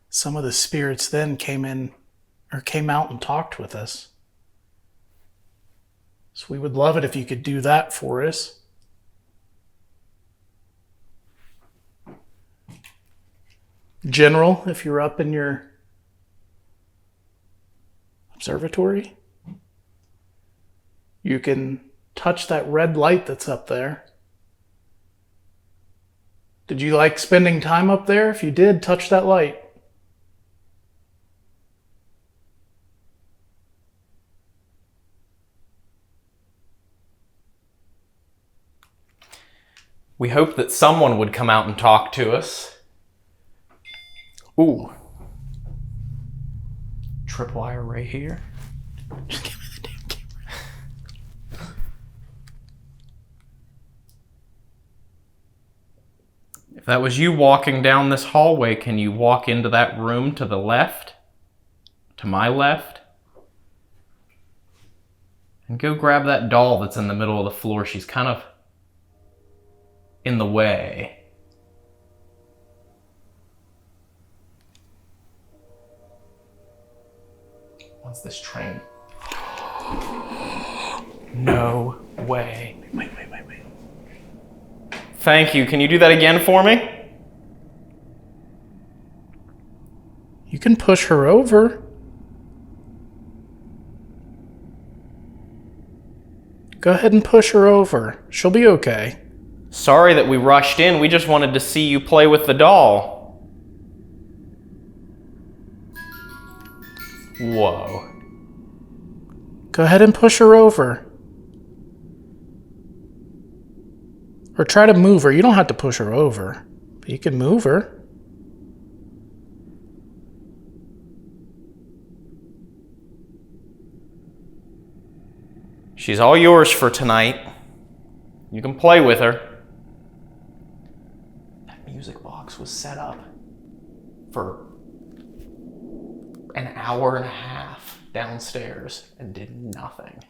some of the spirits then came out and talked with us. So we would love it if you could do that for us. General, if you're up in your observatory, you can touch that red light that's up there. Did you like spending time up there? If you did, touch that light. We hope that someone would come out and talk to us. Ooh. Tripwire right here. Just give me the damn camera. If that was you walking down this hallway, can you walk into that room to the left? To my left? And go grab that doll that's in the middle of the floor. She's kind of in the way. What's this train? No way. Wait. Thank you. Can you do that again for me? You can push her over. Go ahead and push her over. She'll be okay. Sorry that we rushed in. We just wanted to see you play with the doll. Whoa. Go ahead and push her over. Or try to move her. You don't have to push her over, but you can move her. She's all yours for tonight. You can play with her. That music box was set up for an hour and a half downstairs and did nothing.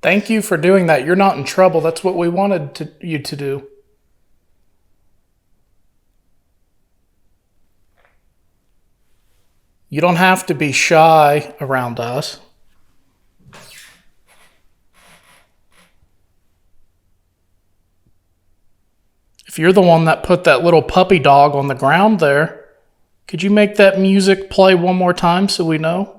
Thank you for doing that. You're not in trouble. That's what we wanted you to do. You don't have to be shy around us. If you're the one that put that little puppy dog on the ground there, could you make that music play one more time so we know?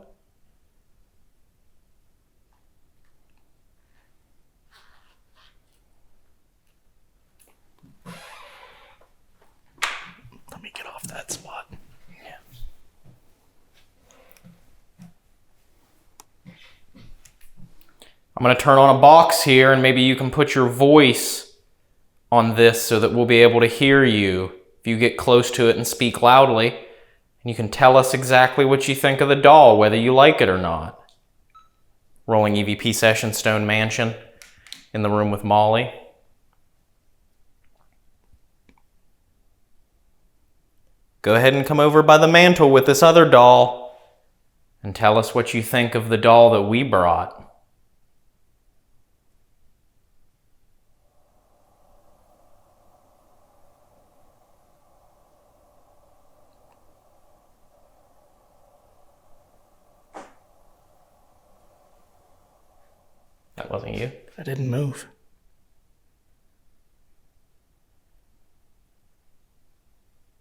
Let me get off that spot. Yeah. I'm going to turn on a box here and maybe you can put your voice on this so that we'll be able to hear you if you get close to it and speak loudly. And you can tell us exactly what you think of the doll, whether you like it or not. Rolling EVP session, Stone Mansion, in the room with Molly. Go ahead and come over by the mantle with this other doll and tell us what you think of the doll that we brought. That wasn't you. I didn't move.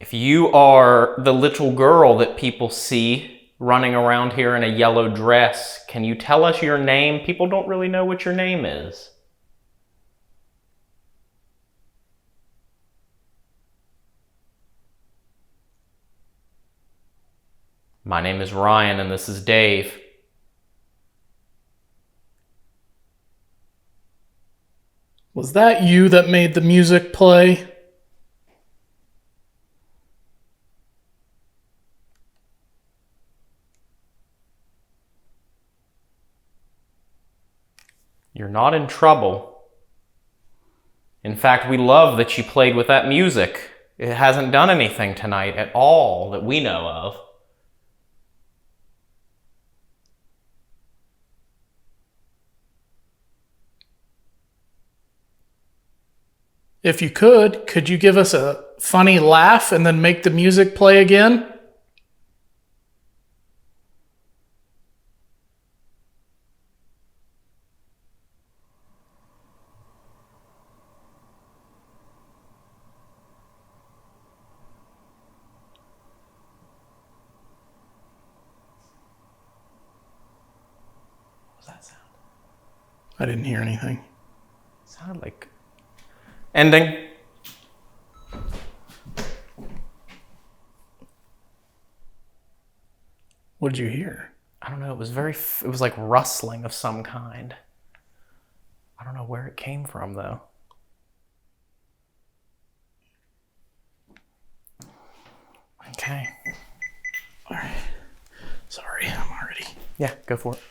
If you are the little girl that people see running around here in a yellow dress, can you tell us your name? People don't really know what your name is. My name is Ryan and this is Dave. Was that you that made the music play? not in trouble. In fact, we love that you played with that music. It hasn't done anything tonight at all that we know of. If you could you give us a funny laugh and then make the music play again? What was that sound? I didn't hear anything. It sounded like ending. What did you hear? I don't know. It was like rustling of some kind. I don't know where it came from though. Okay. All right. Sorry, I'm already. Yeah, go for it.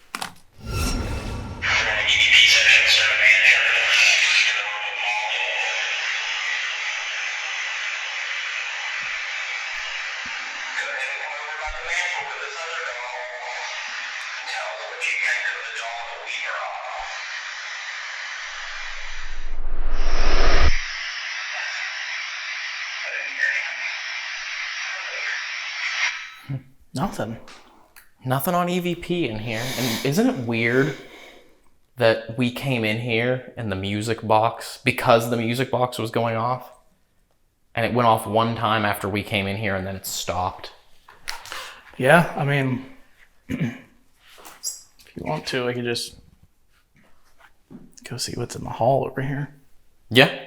Nothing. Nothing on EVP in here. And isn't it weird that we came in here and the music box, because the music box was going off, and it went off one time after we came in here and then it stopped? Yeah, I mean, if you want to, I could just go see what's in the hall over here. Yeah.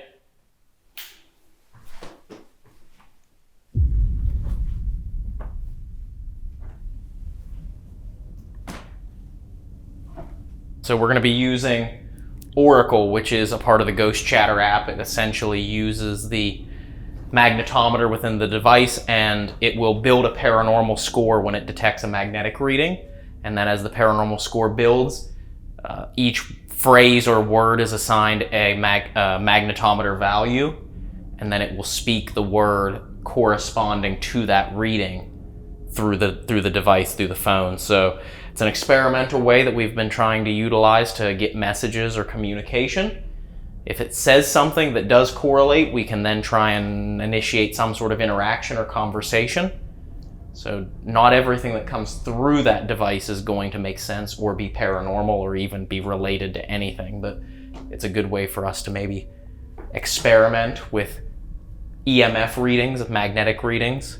So we're going to be using Oracle, which is a part of the Ghost Chatter app. It essentially uses the magnetometer within the device, and it will build a paranormal score when it detects a magnetic reading. And then as the paranormal score builds, each phrase or word is assigned a magnetometer value, and then it will speak the word corresponding to that reading through the device, through the phone. So it's an experimental way that we've been trying to utilize to get messages or communication. If it says something that does correlate, we can then try and initiate some sort of interaction or conversation. So not everything that comes through that device is going to make sense or be paranormal or even be related to anything, but it's a good way for us to maybe experiment with EMF readings, of magnetic readings,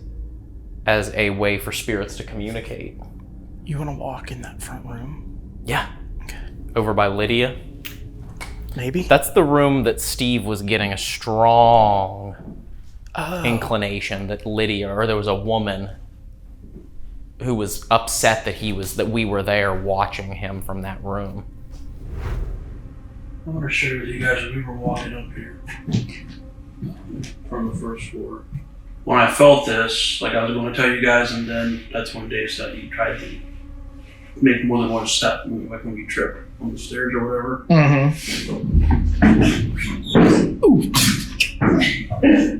as a way for spirits to communicate. You want to walk in that front room? Yeah. Okay. Over by Lydia. Maybe? That's the room that Steve was getting a strong inclination that Lydia, or there was a woman who was upset that we were there watching him from that room. I want to share with you guys that we were walking up here from the first floor. When I felt this, like I was going to tell you guys, and then that's when Dave said he tried to make more than one step, like when you trip on the stairs or whatever.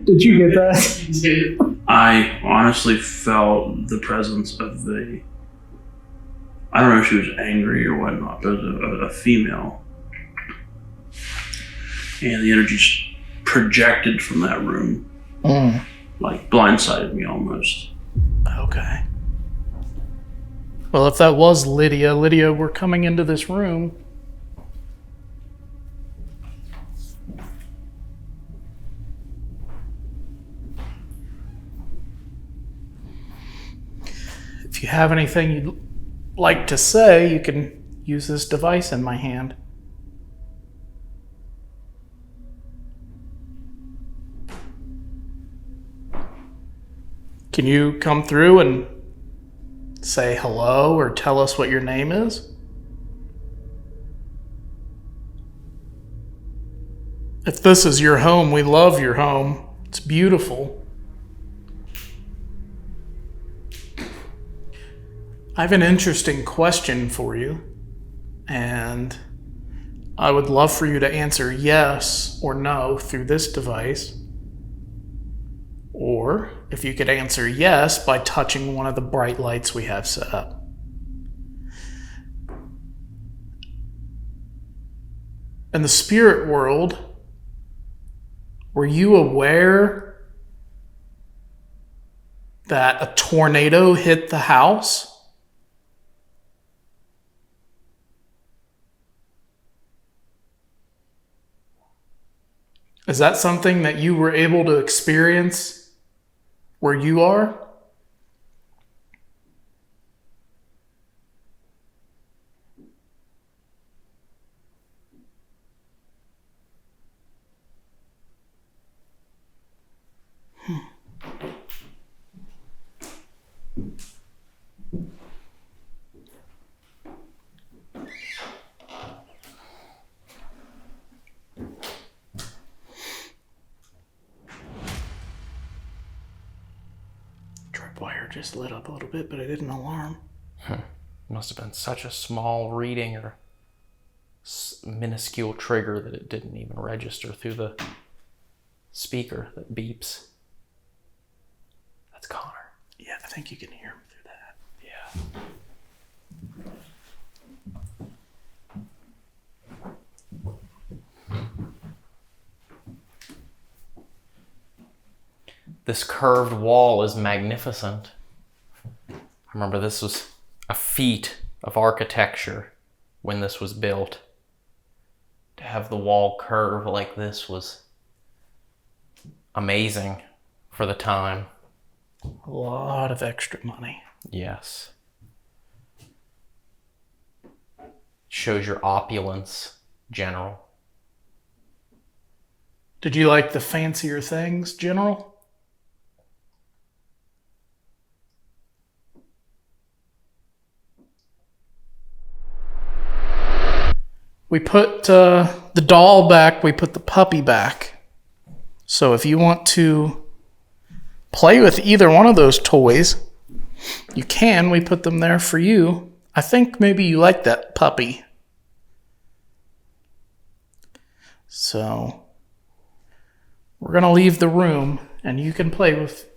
Did you get that? I honestly felt the presence of I don't know if she was angry or whatnot, but a female. And the energy just projected from that room. Like blindsided me almost. Okay. Well, if that was Lydia, we're coming into this room. If you have anything you'd like to say, you can use this device in my hand. Can you come through and say hello or tell us what your name is? If this is your home, we love your home. It's beautiful. I have an interesting question for you, and I would love for you to answer yes or no through this device. Or if you could answer yes by touching one of the bright lights we have set up. In the spirit world, were you aware that a tornado hit the house? Is that something that you were able to experience where you are? Tripwire just lit up a little bit, but it didn't alarm. Must have been such a small reading or minuscule trigger that it didn't even register through the speaker that beeps. That's Connor. Yeah, I think you can hear him through that. Yeah. This curved wall is magnificent. I remember this was a feat of architecture when this was built. To have the wall curve like this was amazing for the time. A lot of extra money. Yes. Shows your opulence, General. Did you like the fancier things, General? We put the doll back, we put the puppy back. So if you want to play with either one of those toys, you can. We put them there for you. I think maybe you like that puppy. So we're going to leave the room and you can play with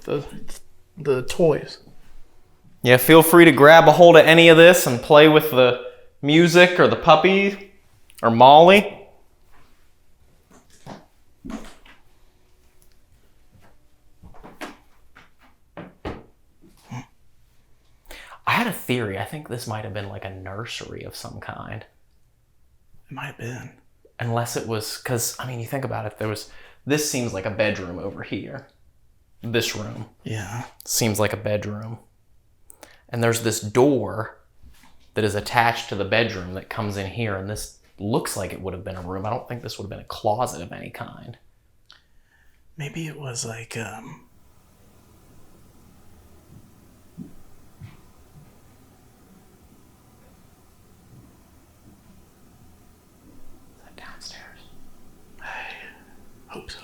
the toys. Yeah, feel free to grab a hold of any of this and play with the music or the puppy or Molly. I had a theory. I think this might have been like a nursery of some kind. It might have been. Unless it was, because, I mean, you think about it, this seems like a bedroom over here. This room. Yeah. Seems like a bedroom. And there's this door that is attached to the bedroom that comes in here, and this looks like it would have been a room. I don't think this would have been a closet of any kind. Maybe it was like, Is that downstairs? I hope so.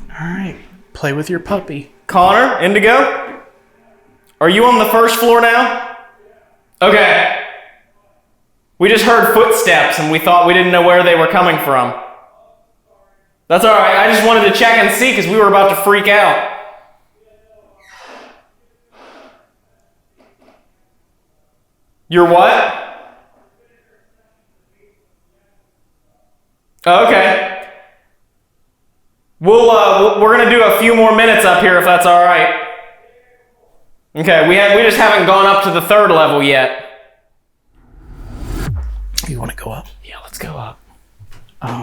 All right, play with your puppy. Connor, Indigo? Are you on the first floor now? Okay. We just heard footsteps and we thought we didn't know where they were coming from. That's all right. I just wanted to check and see because we were about to freak out. You're what? Okay. We're gonna do a few more minutes up here if that's all right. Okay, we just haven't gone up to the third level yet. You want to go up? Yeah, let's go up. But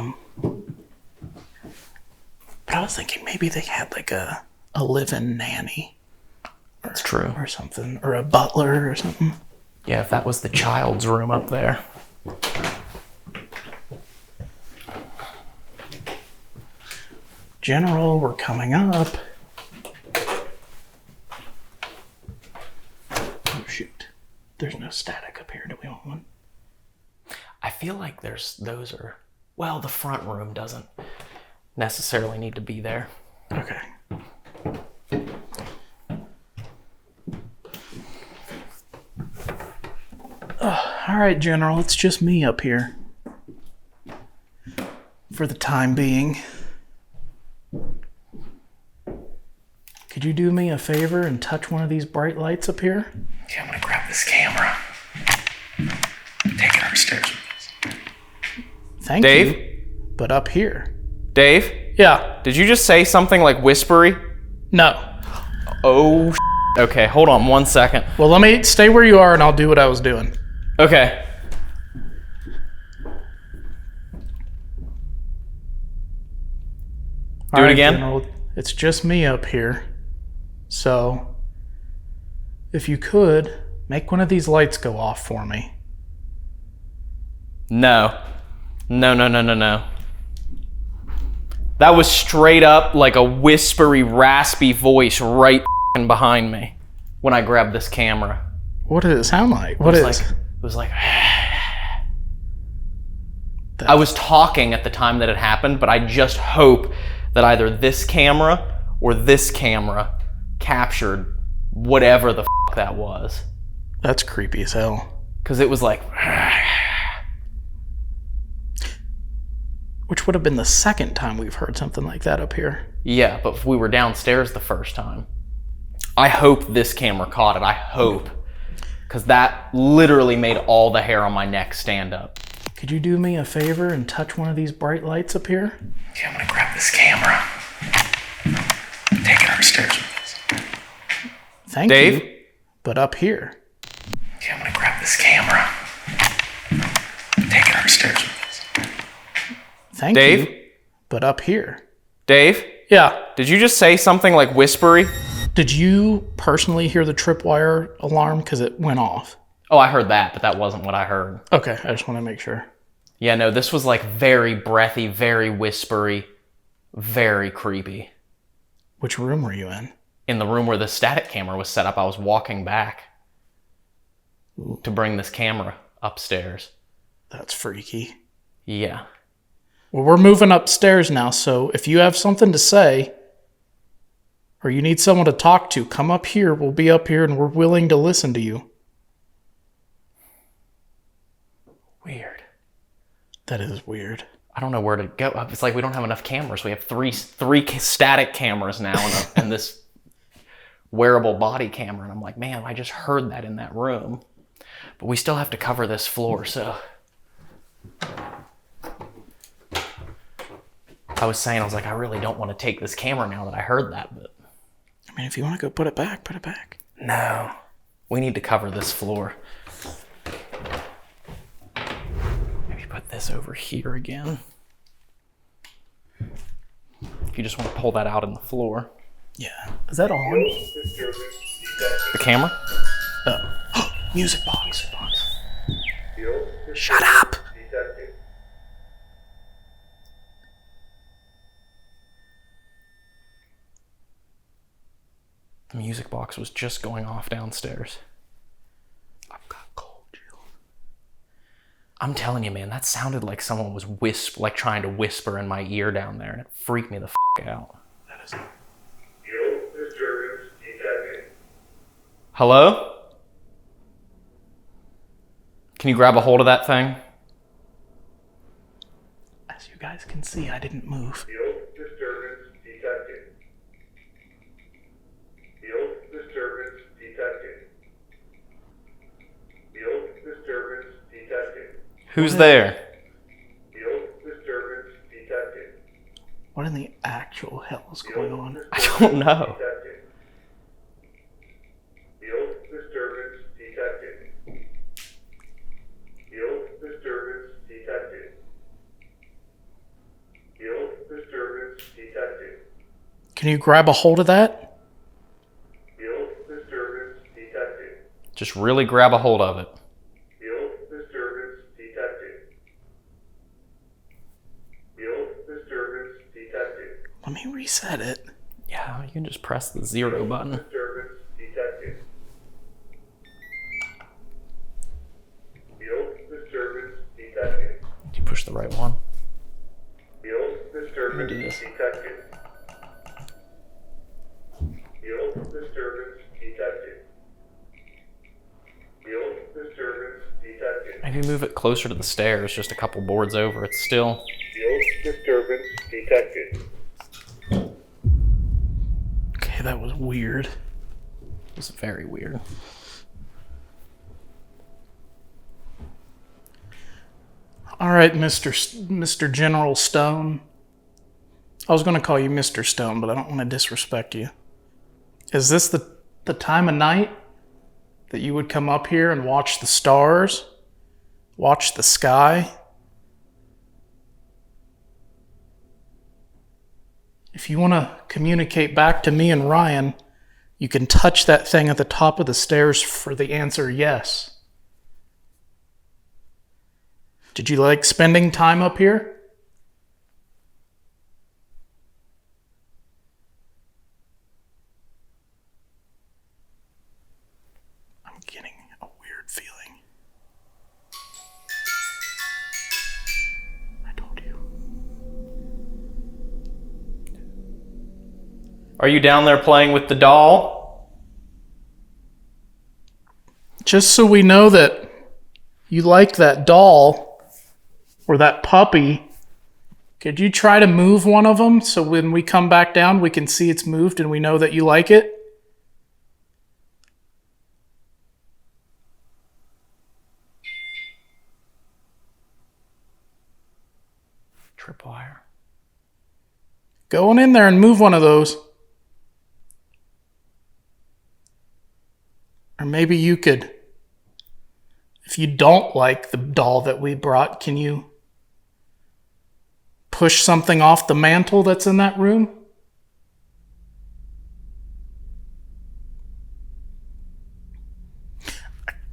I was thinking maybe they had like a live-in nanny. That's true. Or something, or a butler or something. Yeah, if that was the child's room up there. General, we're coming up. Oh shoot. There's no static up here. Do we want one? I feel like well, the front room doesn't necessarily need to be there. Okay. All right, General, it's just me up here. For the time being. Could you do me a favor and touch one of these bright lights up here? Okay, I'm gonna grab this camera. Take it upstairs. Thank Dave? you. But up here. Dave? Yeah. Did you just say something like whispery? No. Oh, okay, hold on 1 second. Well, let me stay where you are and I'll do what I was doing. Okay. Do it again? General, it's just me up here. So, if you could, make one of these lights go off for me. No. No. That was straight up like a whispery, raspy voice right behind me when I grabbed this camera. What did it sound like? It was like I was talking at the time that it happened, but I just hope that either this camera or this camera captured whatever the that was. That's creepy as hell. Because it was like... Which would have been the second time we've heard something like that up here. Yeah, but we were downstairs the first time. I hope this camera caught it. I hope. Because that literally made all the hair on my neck stand up. Could you do me a favor and touch one of these bright lights up here? Okay, I'm gonna grab this camera. Take it upstairs. Thank Dave? you. But up here. Okay, I'm gonna grab this camera. Take it upstairs. Thank Dave? you. But up here. Dave? Yeah. Did you just say something like whispery? Did you personally hear the tripwire alarm because it went off? Oh, I heard that, but that wasn't what I heard. Okay, I just want to make sure. Yeah, no, this was like very breathy, very whispery, very creepy. Which room were you in? In the room where the static camera was set up, I was walking back to bring this camera upstairs. That's freaky. Yeah. Well, we're moving upstairs now, so if you have something to say or you need someone to talk to, come up here. We'll be up here and we're willing to listen to you. Weird. That is weird. I don't know where to go. It's like we don't have enough cameras. We have three static cameras now and this wearable body camera. And I'm like, man, I just heard that in that room. But we still have to cover this floor, so... I was like, I really don't want to take this camera now that I heard that, but... I mean, if you want to go put it back, put it back. No. We need to cover this floor. Maybe put this over here again. If you just want to pull that out in the floor. Yeah. Is that on? The camera? Oh. Music box. Shut up! The music box was just going off downstairs. I've got cold chill. I'm telling you, man, that sounded like someone was trying to whisper in my ear down there, and it freaked me the out. That is... Hello? Can you grab a hold of that thing? As you guys can see, I didn't move. Field disturbance detected. Field disturbance detected. Field disturbance detected. Who's there? Field disturbance detected. What in the actual hell is going on? I don't know. Detected. Field disturbance detected. Field disturbance detected. Field disturbance detected. Can you grab a hold of that? Field disturbance detected. Just really grab a hold of it. Field disturbance detected. Field disturbance detected. Let me reset it. Yeah, you can just press the 0 button. Disturbance detected. Field disturbance detected. Did you push the right one? Field disturbance do this. detected. Field disturbance detected. Field disturbance detected. Maybe move it closer to the stairs, just a couple boards over. It's still... Field disturbance detected. Okay, that was weird. It was very weird. All right, Mr. General Stone. I was going to call you Mr. Stone, but I don't want to disrespect you. Is this the time of night that you would come up here and watch the stars? Watch the sky? If you want to communicate back to me and Ryan, you can touch that thing at the top of the stairs for the answer yes. Did you like spending time up here? I'm getting a weird feeling. I told you. Are you down there playing with the doll? Just so we know that you like that doll or that puppy, could you try to move one of them so when we come back down we can see it's moved and we know that you like it? Tripwire. Go on in there and move one of those. Or maybe you could, if you don't like the doll that we brought, can you push something off the mantle that's in that room?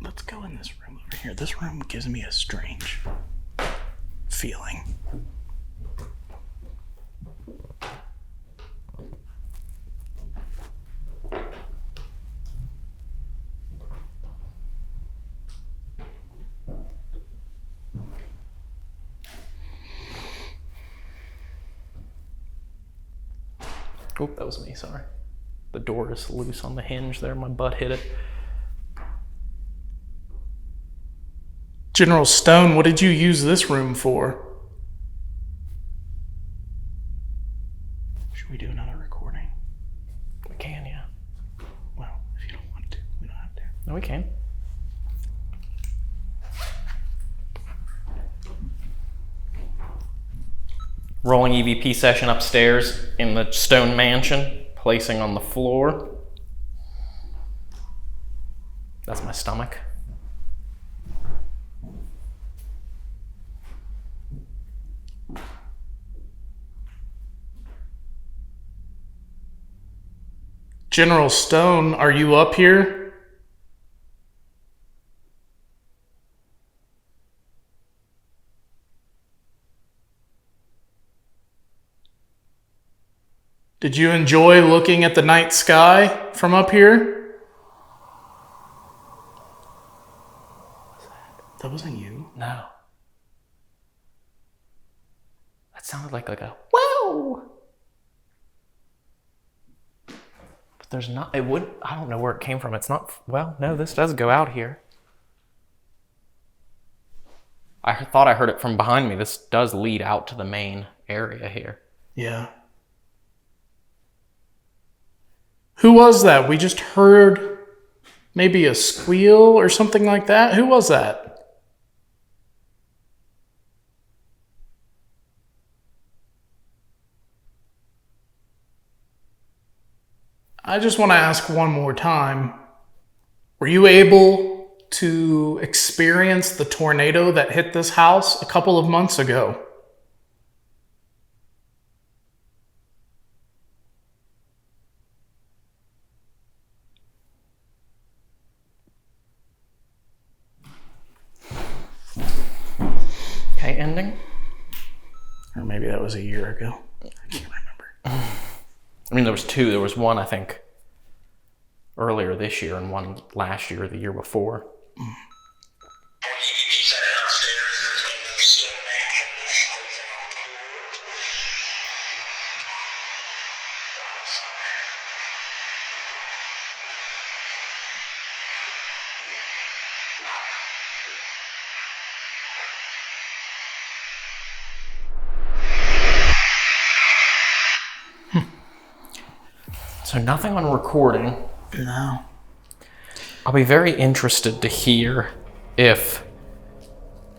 Let's go in this room over here. This room gives me a strange feeling. Oh, that was me, sorry. The door is loose on the hinge there. My butt hit it. General Stone, what did you use this room for? Should we do another recording? We can, yeah. Well, if you don't want to, we don't have to. No, we can. Rolling EVP session upstairs in the stone mansion, placing on the floor. That's my stomach. General Stone, are you up here? Did you enjoy looking at the night sky from up here? That wasn't you. No. That sounded like a whoa. But there's not, it would, I don't know where it came from. It's not, well, no, this does go out here. I thought I heard it from behind me. This does lead out to the main area here. Yeah. Who was that? We just heard maybe a squeal or something like that. Who was that? I just want to ask one more time. Were you able to experience the tornado that hit this house a couple of months ago? Okay, ending? Or maybe that was a year ago. I can't remember. I mean, there was two. There was one, I think, earlier this year and one last year or the year before. So nothing on recording. No. I'll be very interested to hear if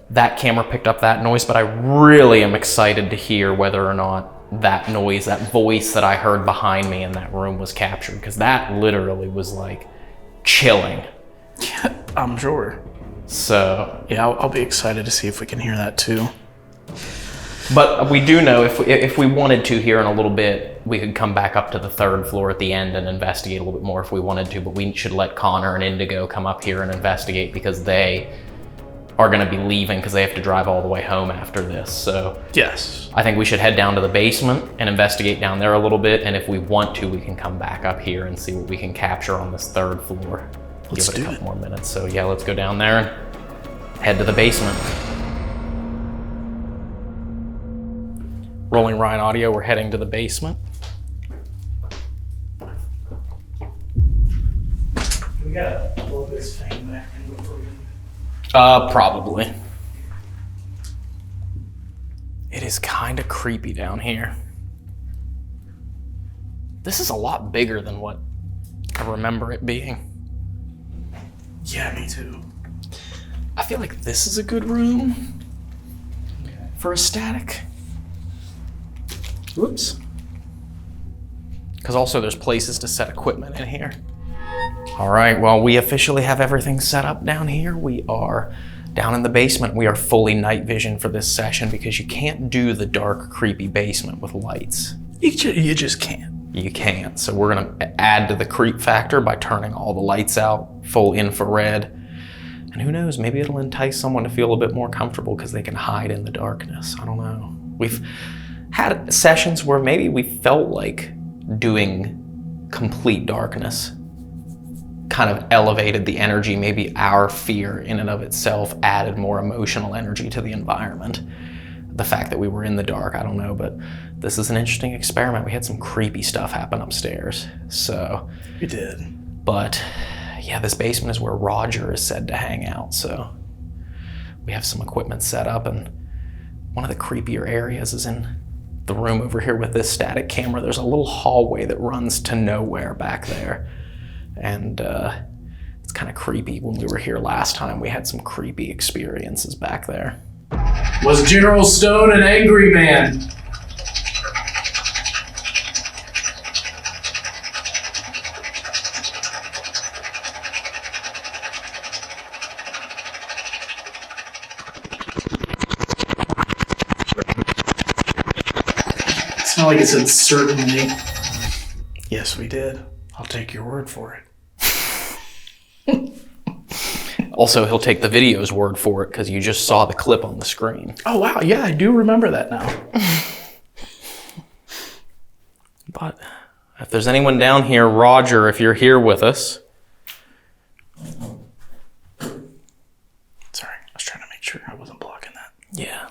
that camera picked up that noise, but I really am excited to hear whether or not that noise, that voice that I heard behind me in that room was captured, because that literally was like chilling. I'm sure. So yeah, I'll be excited to see if we can hear that too. But we do know if we wanted to here in a little bit, we could come back up to the 3rd floor at the end and investigate a little bit more if we wanted to, but we should let Connor and Indigo come up here and investigate because they are going to be leaving because they have to drive all the way home after this. So yes, I think we should head down to the basement and investigate down there a little bit, and if we want to, we can come back up here and see what we can capture on this 3rd floor. Let's Give it a do couple it. more minutes. So yeah, let's go down there and head to the basement. Rolling Ryan audio, we're heading to the basement. We gotta pull this thing back in before we... Probably. It is kind of creepy down here. This is a lot bigger than what I remember it being. Yeah, me too. I feel like this is a good room for a static. Whoops. Because also there's places to set equipment in here. All right, well, we officially have everything set up down here. We are down in the basement. We are fully night vision for this session because you can't do the dark, creepy basement with lights. You just can't. You can't. So we're gonna add to the creep factor by turning all the lights out, full infrared. And who knows, maybe it'll entice someone to feel a bit more comfortable because they can hide in the darkness. I don't know. We've had sessions where maybe we felt like doing complete darkness kind of elevated the energy. Maybe our fear in and of itself added more emotional energy to the environment. The fact that we were in the dark, I don't know, but this is an interesting experiment. We had some creepy stuff happen upstairs, so. We did. But yeah, this basement is where Roger is said to hang out, so we have some equipment set up, and one of the creepier areas is in the room over here with this static camera. There's a little hallway that runs to nowhere back there. And it's kind of creepy. When we were here last time, we had some creepy experiences back there. Was General Stone an angry man? It's not like it said certainly. Yes, we did. I'll take your word for it. Also, he'll take the video's word for it because you just saw the clip on the screen. Oh, wow. Yeah, I do remember that now. But if there's anyone down here, Roger, if you're here with us. Sorry, I was trying to make sure I wasn't blocking that. Yeah.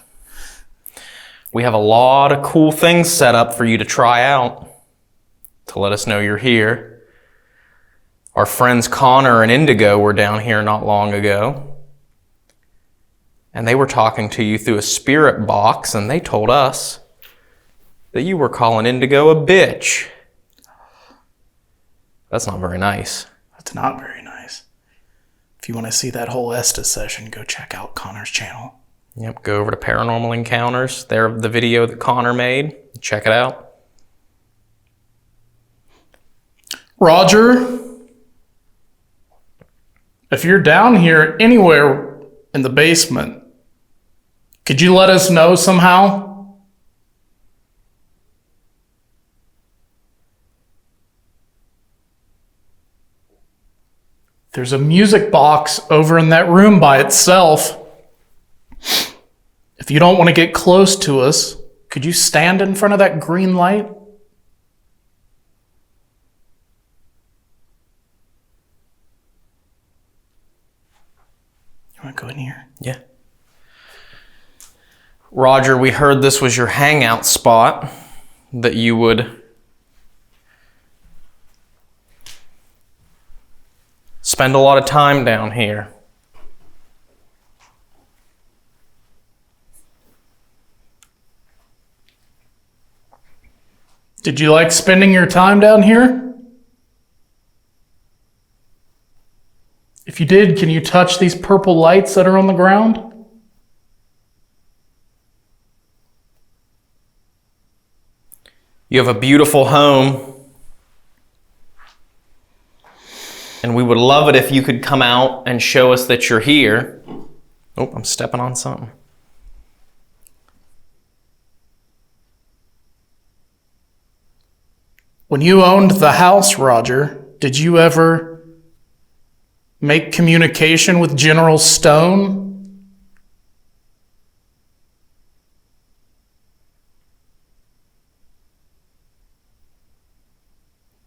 We have a lot of cool things set up for you to try out to let us know you're here. Our friends Connor and Indigo were down here not long ago. And they were talking to you through a spirit box, and they told us that you were calling Indigo a bitch. That's not very nice. That's not very nice. If you want to see that whole Estes session, go check out Connor's channel. Yep, go over to Paranormal Encounters. They're the video that Connor made. Check it out. Roger, if you're down here anywhere in the basement, could you let us know somehow? There's a music box over in that room by itself. If you don't want to get close to us, could you stand in front of that green light? You want to go in here? Yeah. Roger, we heard this was your hangout spot, that you would spend a lot of time down here. Did you like spending your time down here? you did, can you touch these purple lights that are on the ground? You have a beautiful home, and we would love it if you could come out and show us that you're here. Oh, I'm stepping on something. When you owned the house, Roger, did you ever make communication with General Stone?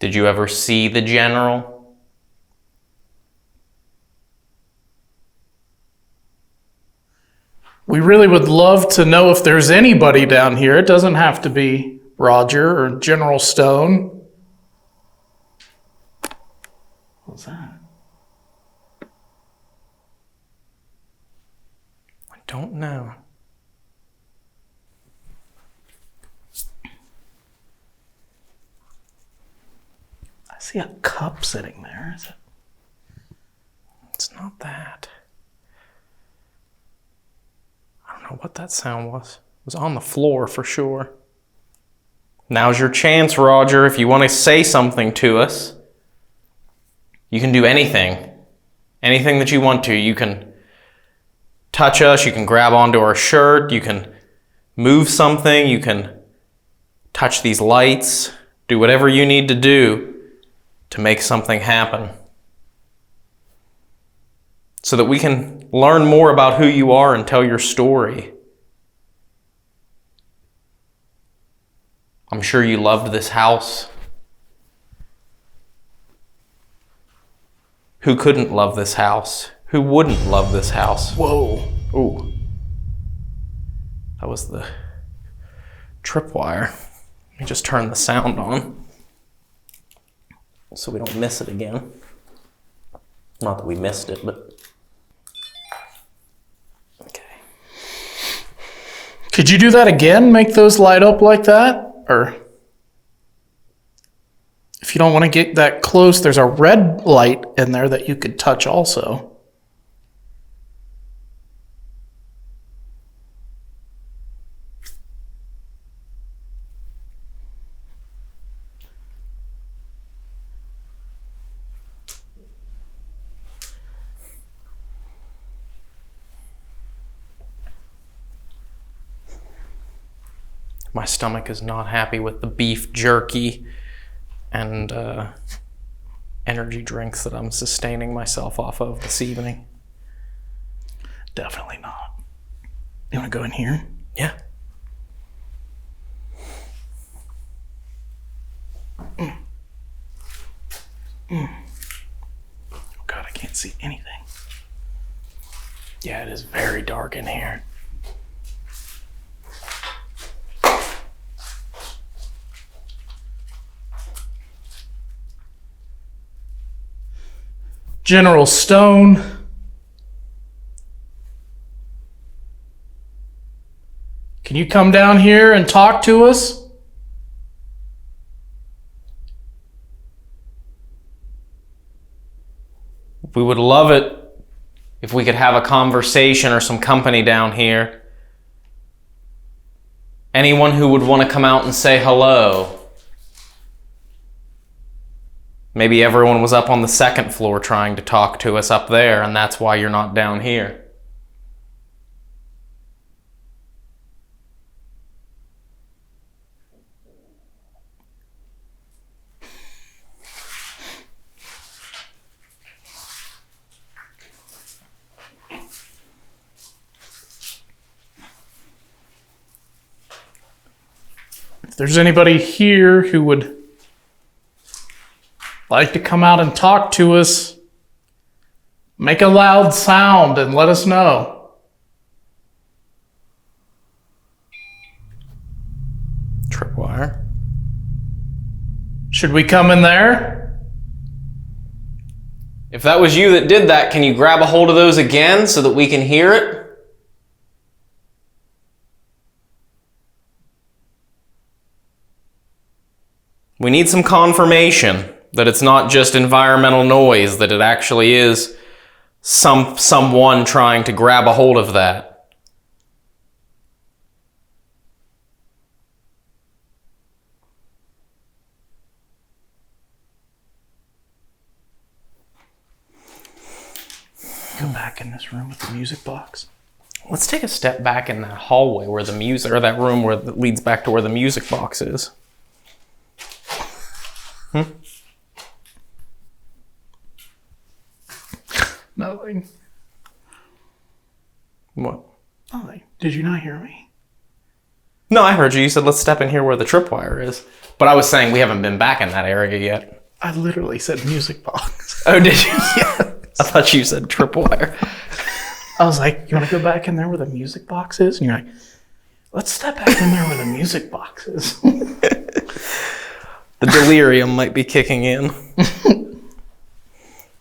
Did you ever see the general? We really would love to know if there's anybody down here. It doesn't have to be Roger or General Stone. What was that? I don't know. I see a cup sitting there. Is it? It's not that. I don't know what that sound was. It was on the floor for sure. Now's your chance, Roger. If you want to say something to us, you can do anything. Anything that you want to. You can touch us, you can grab onto our shirt, you can move something, you can touch these lights, do whatever you need to do to make something happen. So that we can learn more about who you are and tell your story. I'm sure you loved this house. Who couldn't love this house? Who wouldn't love this house? Whoa. Ooh. That was the tripwire. Let me just turn the sound on so we don't miss it again. Not that we missed it, but... Okay. Could you do that again? Make those light up like that? Or if you don't want to get that close, there's a red light in there that you could touch also. My stomach is not happy with the beef jerky and energy drinks that I'm sustaining myself off of this evening. Definitely not. You want to go in here? Yeah. Oh God, I can't see anything. Yeah, it is very dark in here. General Stone. Can you come down here and talk to us? We would love it if we could have a conversation or some company down here. Anyone who would want to come out and say hello. Maybe everyone was up on the second floor trying to talk to us up there, and that's why you're not down here. If there's anybody here who would like to come out and talk to us, make a loud sound and let us know. Tripwire. Should we come in there? If that was you that did that, can you grab a hold of those again so that we can hear it? We need some confirmation that it's not just environmental noise, that it actually is someone trying to grab a hold of that. Go back in this room with the music box. Let's take a step back in that hallway where the music, or that room where that leads back to where the music box is. Nothing. What? Nothing. Did you not hear me? No, I heard you. You said let's step in here where the tripwire is. But I was saying we haven't been back in that area yet. I literally said music box. Oh, did you? Yeah. I thought you said tripwire. I was like, you want to go back in there where the music box is? And you're like, let's step back in there where the music box is. The delirium might be kicking in.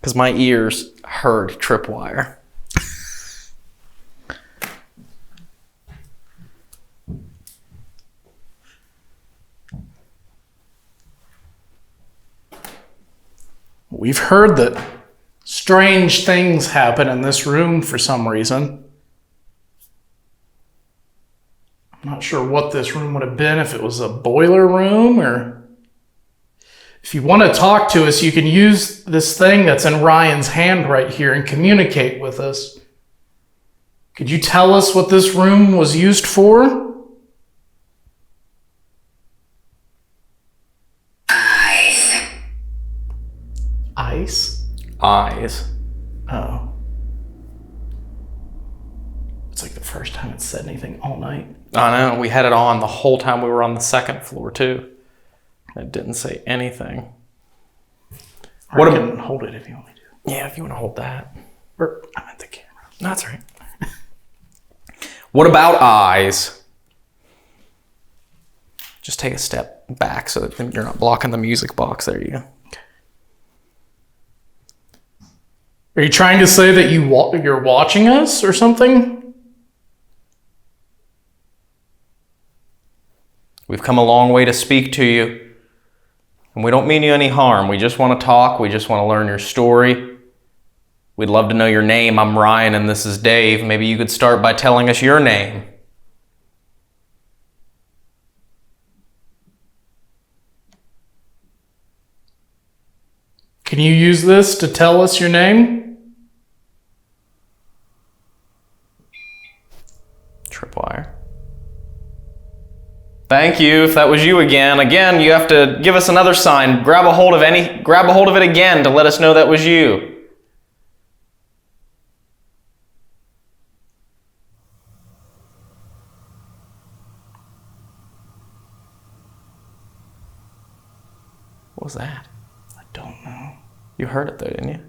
Because my ears heard tripwire. We've heard that strange things happen in this room for some reason. I'm not sure what this room would have been, if it was a boiler room, or if you want to talk to us, you can use this thing that's in Ryan's hand right here and communicate with us. Could you tell us what this room was used for? Ice? Eyes. Oh. It's like the first time it's said anything all night. I know. We had it on the whole time we were on the second floor, too. It didn't say anything. Or I can hold it if you want me to. Yeah, if you want to hold that. Or I'm at the camera. That's right. What about eyes? Just take a step back so that you're not blocking the music box. There you go. Are you trying to say that you're watching us or something? We've come a long way to speak to you. And we don't mean you any harm. We just want to talk. We just want to learn your story. We'd love to know your name. I'm Ryan and this is Dave. Maybe you could start by telling us your name. Can you use this to tell us your name? Tripwire. Thank you. If that was you again. Again, you have to give us another sign. Grab a hold of it again to let us know that was you. What was that? I don't know. You heard it though, didn't you?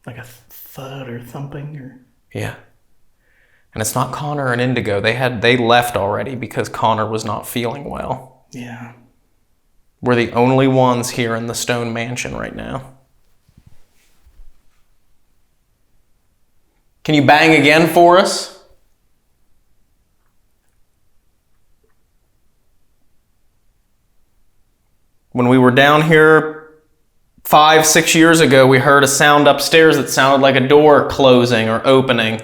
Like a thud or thumping or... Yeah. And it's not Connor and Indigo. They left already because Connor was not feeling well. Yeah. We're the only ones here in the Stone Mansion right now. Can you bang again for us? When we were down here 5-6 years ago, we heard a sound upstairs that sounded like a door closing or opening.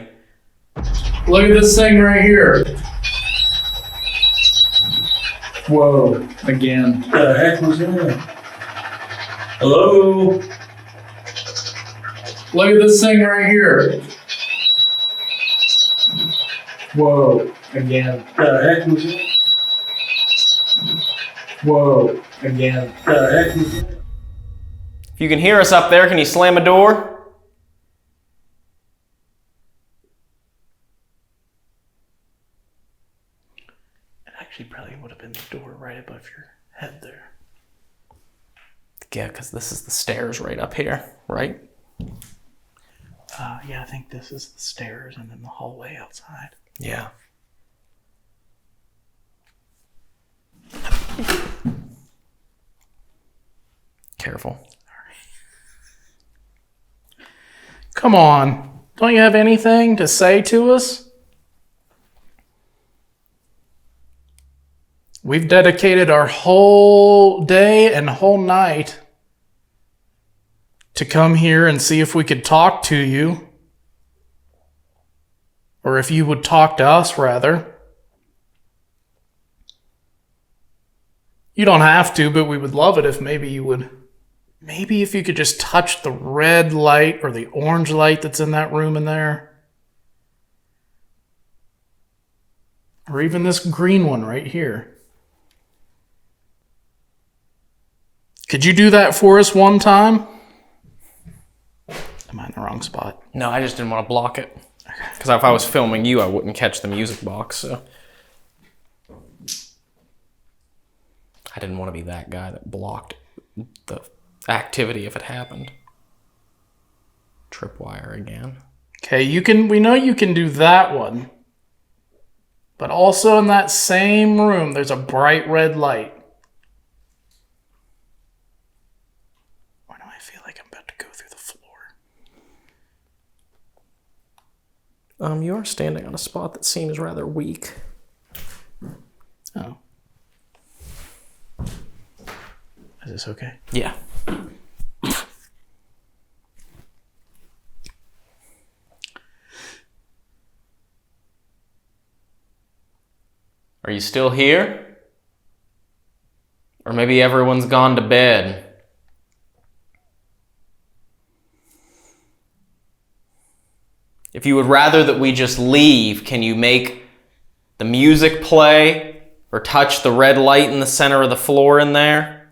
Look at this thing right here. Whoa, again. What the heck was that? Hello? Look at this thing right here. Whoa, again. What the heck was that? Whoa, again. What the heck was that? If you can hear us up there, can you slam a door? Actually, probably would have been the door right above your head there. Yeah, because this is the stairs right up here, right? Yeah, I think this is the stairs and then the hallway outside. Yeah. Careful. Come on. Don't you have anything to say to us? We've dedicated our whole day and whole night to come here and see if we could talk to you. Or if you would talk to us, rather. You don't have to, but we would love it if maybe you would. Maybe if you could just touch the red light or the orange light that's in that room in there. Or even this green one right here. Could you do that for us one time? Am I in the wrong spot? No, I just didn't want to block it. Because if I was filming you, I wouldn't catch the music box, so. I didn't want to be that guy that blocked the activity if it happened. Tripwire again. Okay, we know you can do that one. But also in that same room, there's a bright red light. Why do I feel like I'm about to go through the floor? You are standing on a spot that seems rather weak. Oh. Is this okay? Yeah. Are you still here? Or maybe everyone's gone to bed? If you would rather that we just leave, can you make the music play or touch the red light in the center of the floor in there?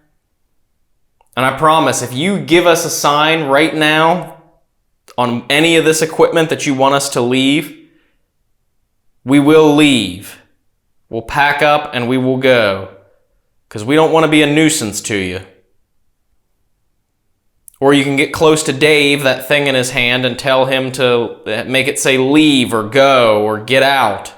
And I promise, if you give us a sign right now on any of this equipment that you want us to leave, we will leave. We'll pack up and we will go. Because we don't want to be a nuisance to you. Or you can get close to Dave, that thing in his hand, and tell him to make it say leave or go or get out.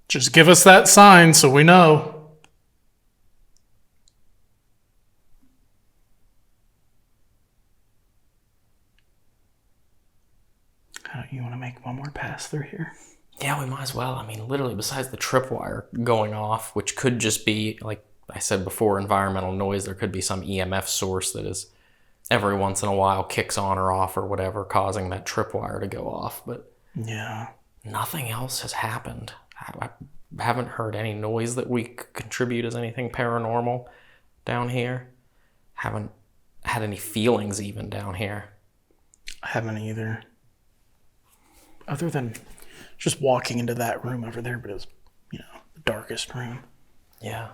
Just give us that sign so we know. You want to make one more pass through here? Yeah, we might as well. I mean, literally, besides the tripwire going off, which could just be, like I said before, environmental noise, there could be some EMF source that is every once in a while kicks on or off or whatever, causing that tripwire to go off. But yeah, nothing else has happened. I haven't heard any noise that we could contribute as anything paranormal down here. Haven't had any feelings even down here. I haven't either. Other than just walking into that room over there, but it was, the darkest room. Yeah.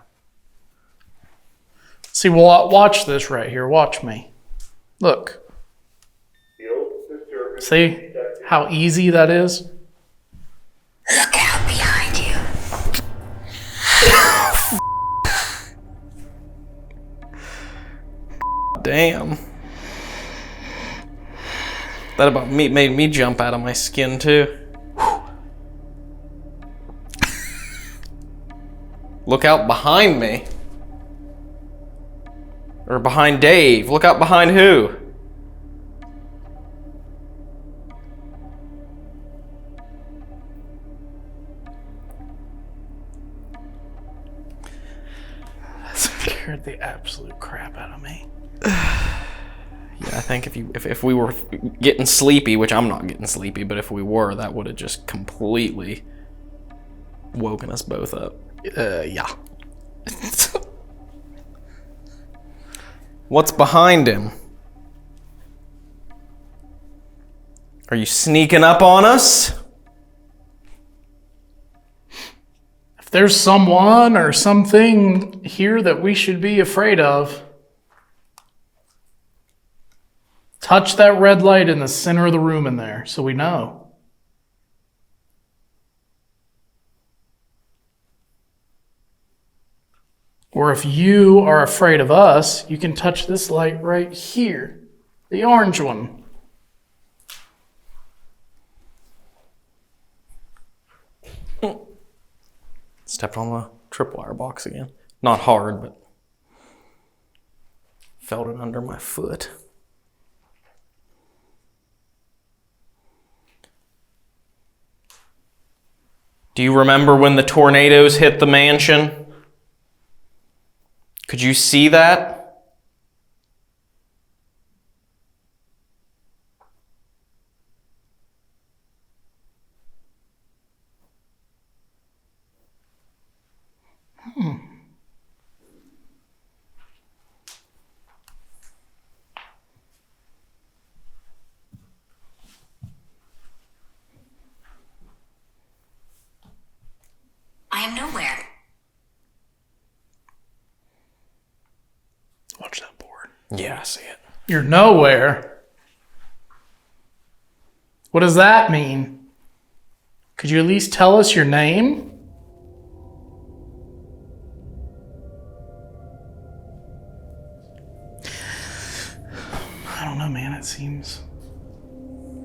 See, well, watch this right here. Watch me. Look. See how easy that is? Look out behind you. Damn. That about made me jump out of my skin too. Look out behind me. Or behind Dave. Look out behind who? That scared the absolute crap out of me. Yeah, I think if we were getting sleepy, which I'm not getting sleepy, but if we were, that would have just completely woken us both up. Yeah. What's behind him? Are you sneaking up on us? If there's someone or something here that we should be afraid of, touch that red light in the center of the room in there so we know. Or if you are afraid of us, you can touch this light right here, the orange one. Stepped on the tripwire box again. Not hard, but felt it under my foot. Do you remember when the tornadoes hit the mansion? Could you see that? I am nowhere. Watch that board. Yeah, I see it. You're nowhere. What does that mean? Could you at least tell us your name? I don't know, man. It seems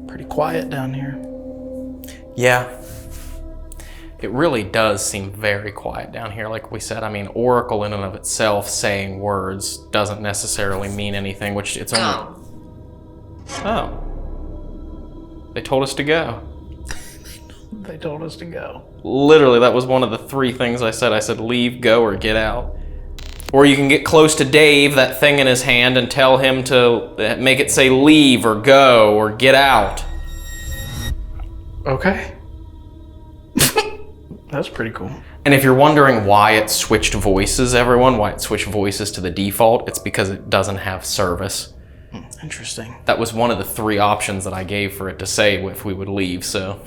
pretty quiet down here. Yeah. It really does seem very quiet down here. Like we said, I mean, Oracle in and of itself saying words doesn't necessarily mean anything, which it's only... Oh. They told us to go. They told us to go. Literally, that was one of the 3 things I said. I said, leave, go, or get out. Or you can get close to Dave, that thing in his hand, and tell him to make it say leave, or go, or get out. Okay. That's pretty cool. And if you're wondering why it switched voices, everyone, why it switched voices to the default, it's because it doesn't have service. Interesting. That was one of the 3 options that I gave for it to say if we would leave, so.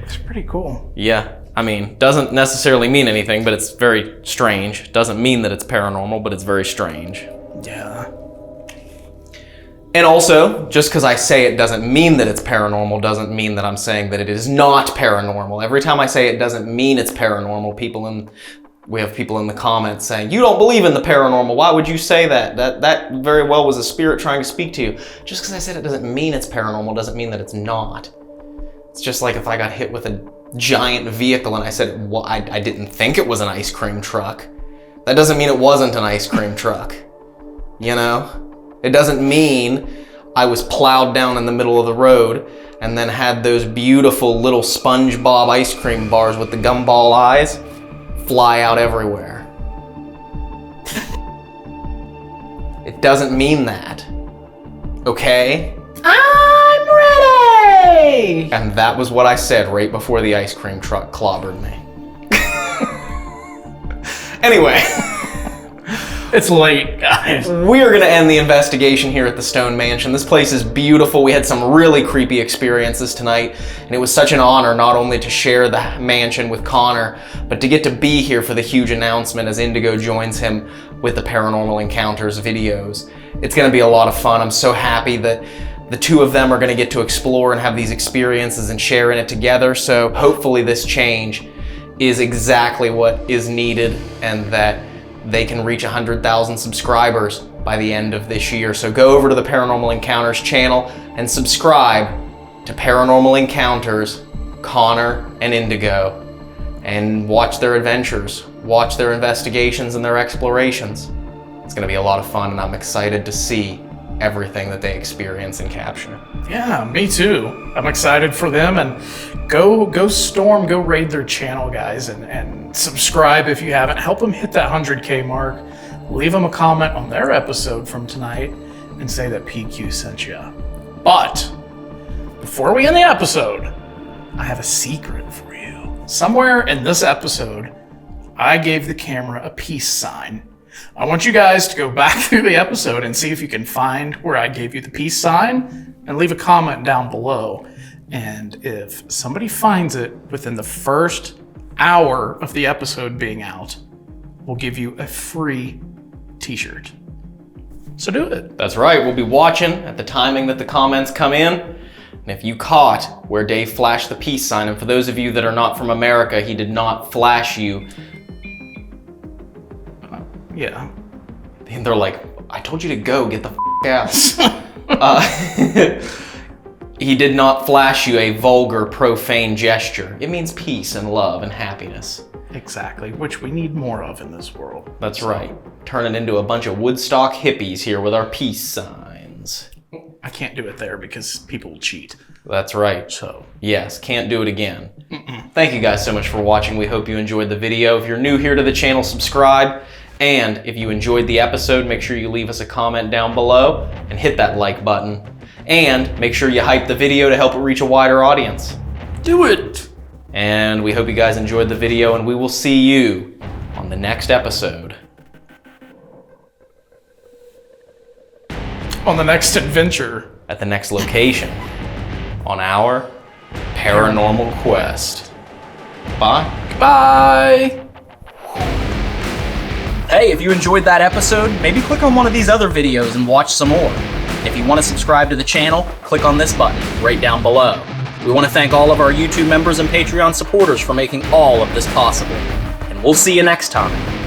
It's pretty cool. Yeah, I mean, doesn't necessarily mean anything, but it's very strange. Doesn't mean that it's paranormal, but it's very strange. Yeah. And also, just because I say it doesn't mean that it's paranormal doesn't mean that I'm saying that it is not paranormal. Every time I say it doesn't mean it's paranormal, we have people in the comments saying, you don't believe in the paranormal, why would you say that? That very well was a spirit trying to speak to you. Just because I said it doesn't mean it's paranormal doesn't mean that it's not. It's just like if I got hit with a giant vehicle and I said, well, I didn't think it was an ice cream truck. That doesn't mean it wasn't an ice cream truck, you know? It doesn't mean I was plowed down in the middle of the road and then had those beautiful little SpongeBob ice cream bars with the gumball eyes fly out everywhere. It doesn't mean that. Okay? I'm ready! And that was what I said right before the ice cream truck clobbered me. Anyway. It's late, guys. We are going to end the investigation here at the Stone Mansion. This place is beautiful. We had some really creepy experiences tonight, and it was such an honor not only to share the mansion with Connor, but to get to be here for the huge announcement as Indigo joins him with the Paranormal Encounters videos. It's going to be a lot of fun. I'm so happy that the 2 of them are going to get to explore and have these experiences and share in it together. So hopefully this change is exactly what is needed and that they can reach 100,000 subscribers by the end of this year. So go over to the Paranormal Encounters channel and subscribe to Paranormal Encounters, Connor and Indigo, and watch their adventures, watch their investigations and their explorations. It's gonna be a lot of fun and I'm excited to see everything that they experience and capture. Yeah, me too. I'm excited for them, and go raid their channel, guys, and subscribe if you haven't. Help them hit that 100K mark. Leave them a comment on their episode from tonight and say that PQ sent you. But before we end the episode, I have a secret for you. Somewhere in this episode, I gave the camera a peace sign. I want you guys to go back through the episode and see if you can find where I gave you the peace sign and leave a comment down below. And if somebody finds it within the first hour of the episode being out, we'll give you a free t-shirt. So do it. That's right, we'll be watching at the timing that the comments come in. And if you caught where Dave flashed the peace sign, and for those of you that are not from America, he did not flash you. Yeah. And they're like, I told you to go, get the out. He did not flash you a vulgar, profane gesture. It means peace and love and happiness. Exactly, which we need more of in this world. That's right. Turning into a bunch of Woodstock hippies here with our peace signs. I can't do it there because people will cheat. That's right. So. Yes, can't do it again. Thank you guys so much for watching. We hope you enjoyed the video. If you're new here to the channel, subscribe. And if you enjoyed the episode, make sure you leave us a comment down below and hit that like button. And make sure you hype the video to help it reach a wider audience. Do it! And we hope you guys enjoyed the video, and we will see you on the next episode. On the next adventure. At the next location. On our paranormal quest. Bye. Bye! Hey, if you enjoyed that episode, maybe click on one of these other videos and watch some more. If you want to subscribe to the channel, click on this button right down below. We want to thank all of our YouTube members and Patreon supporters for making all of this possible. And we'll see you next time.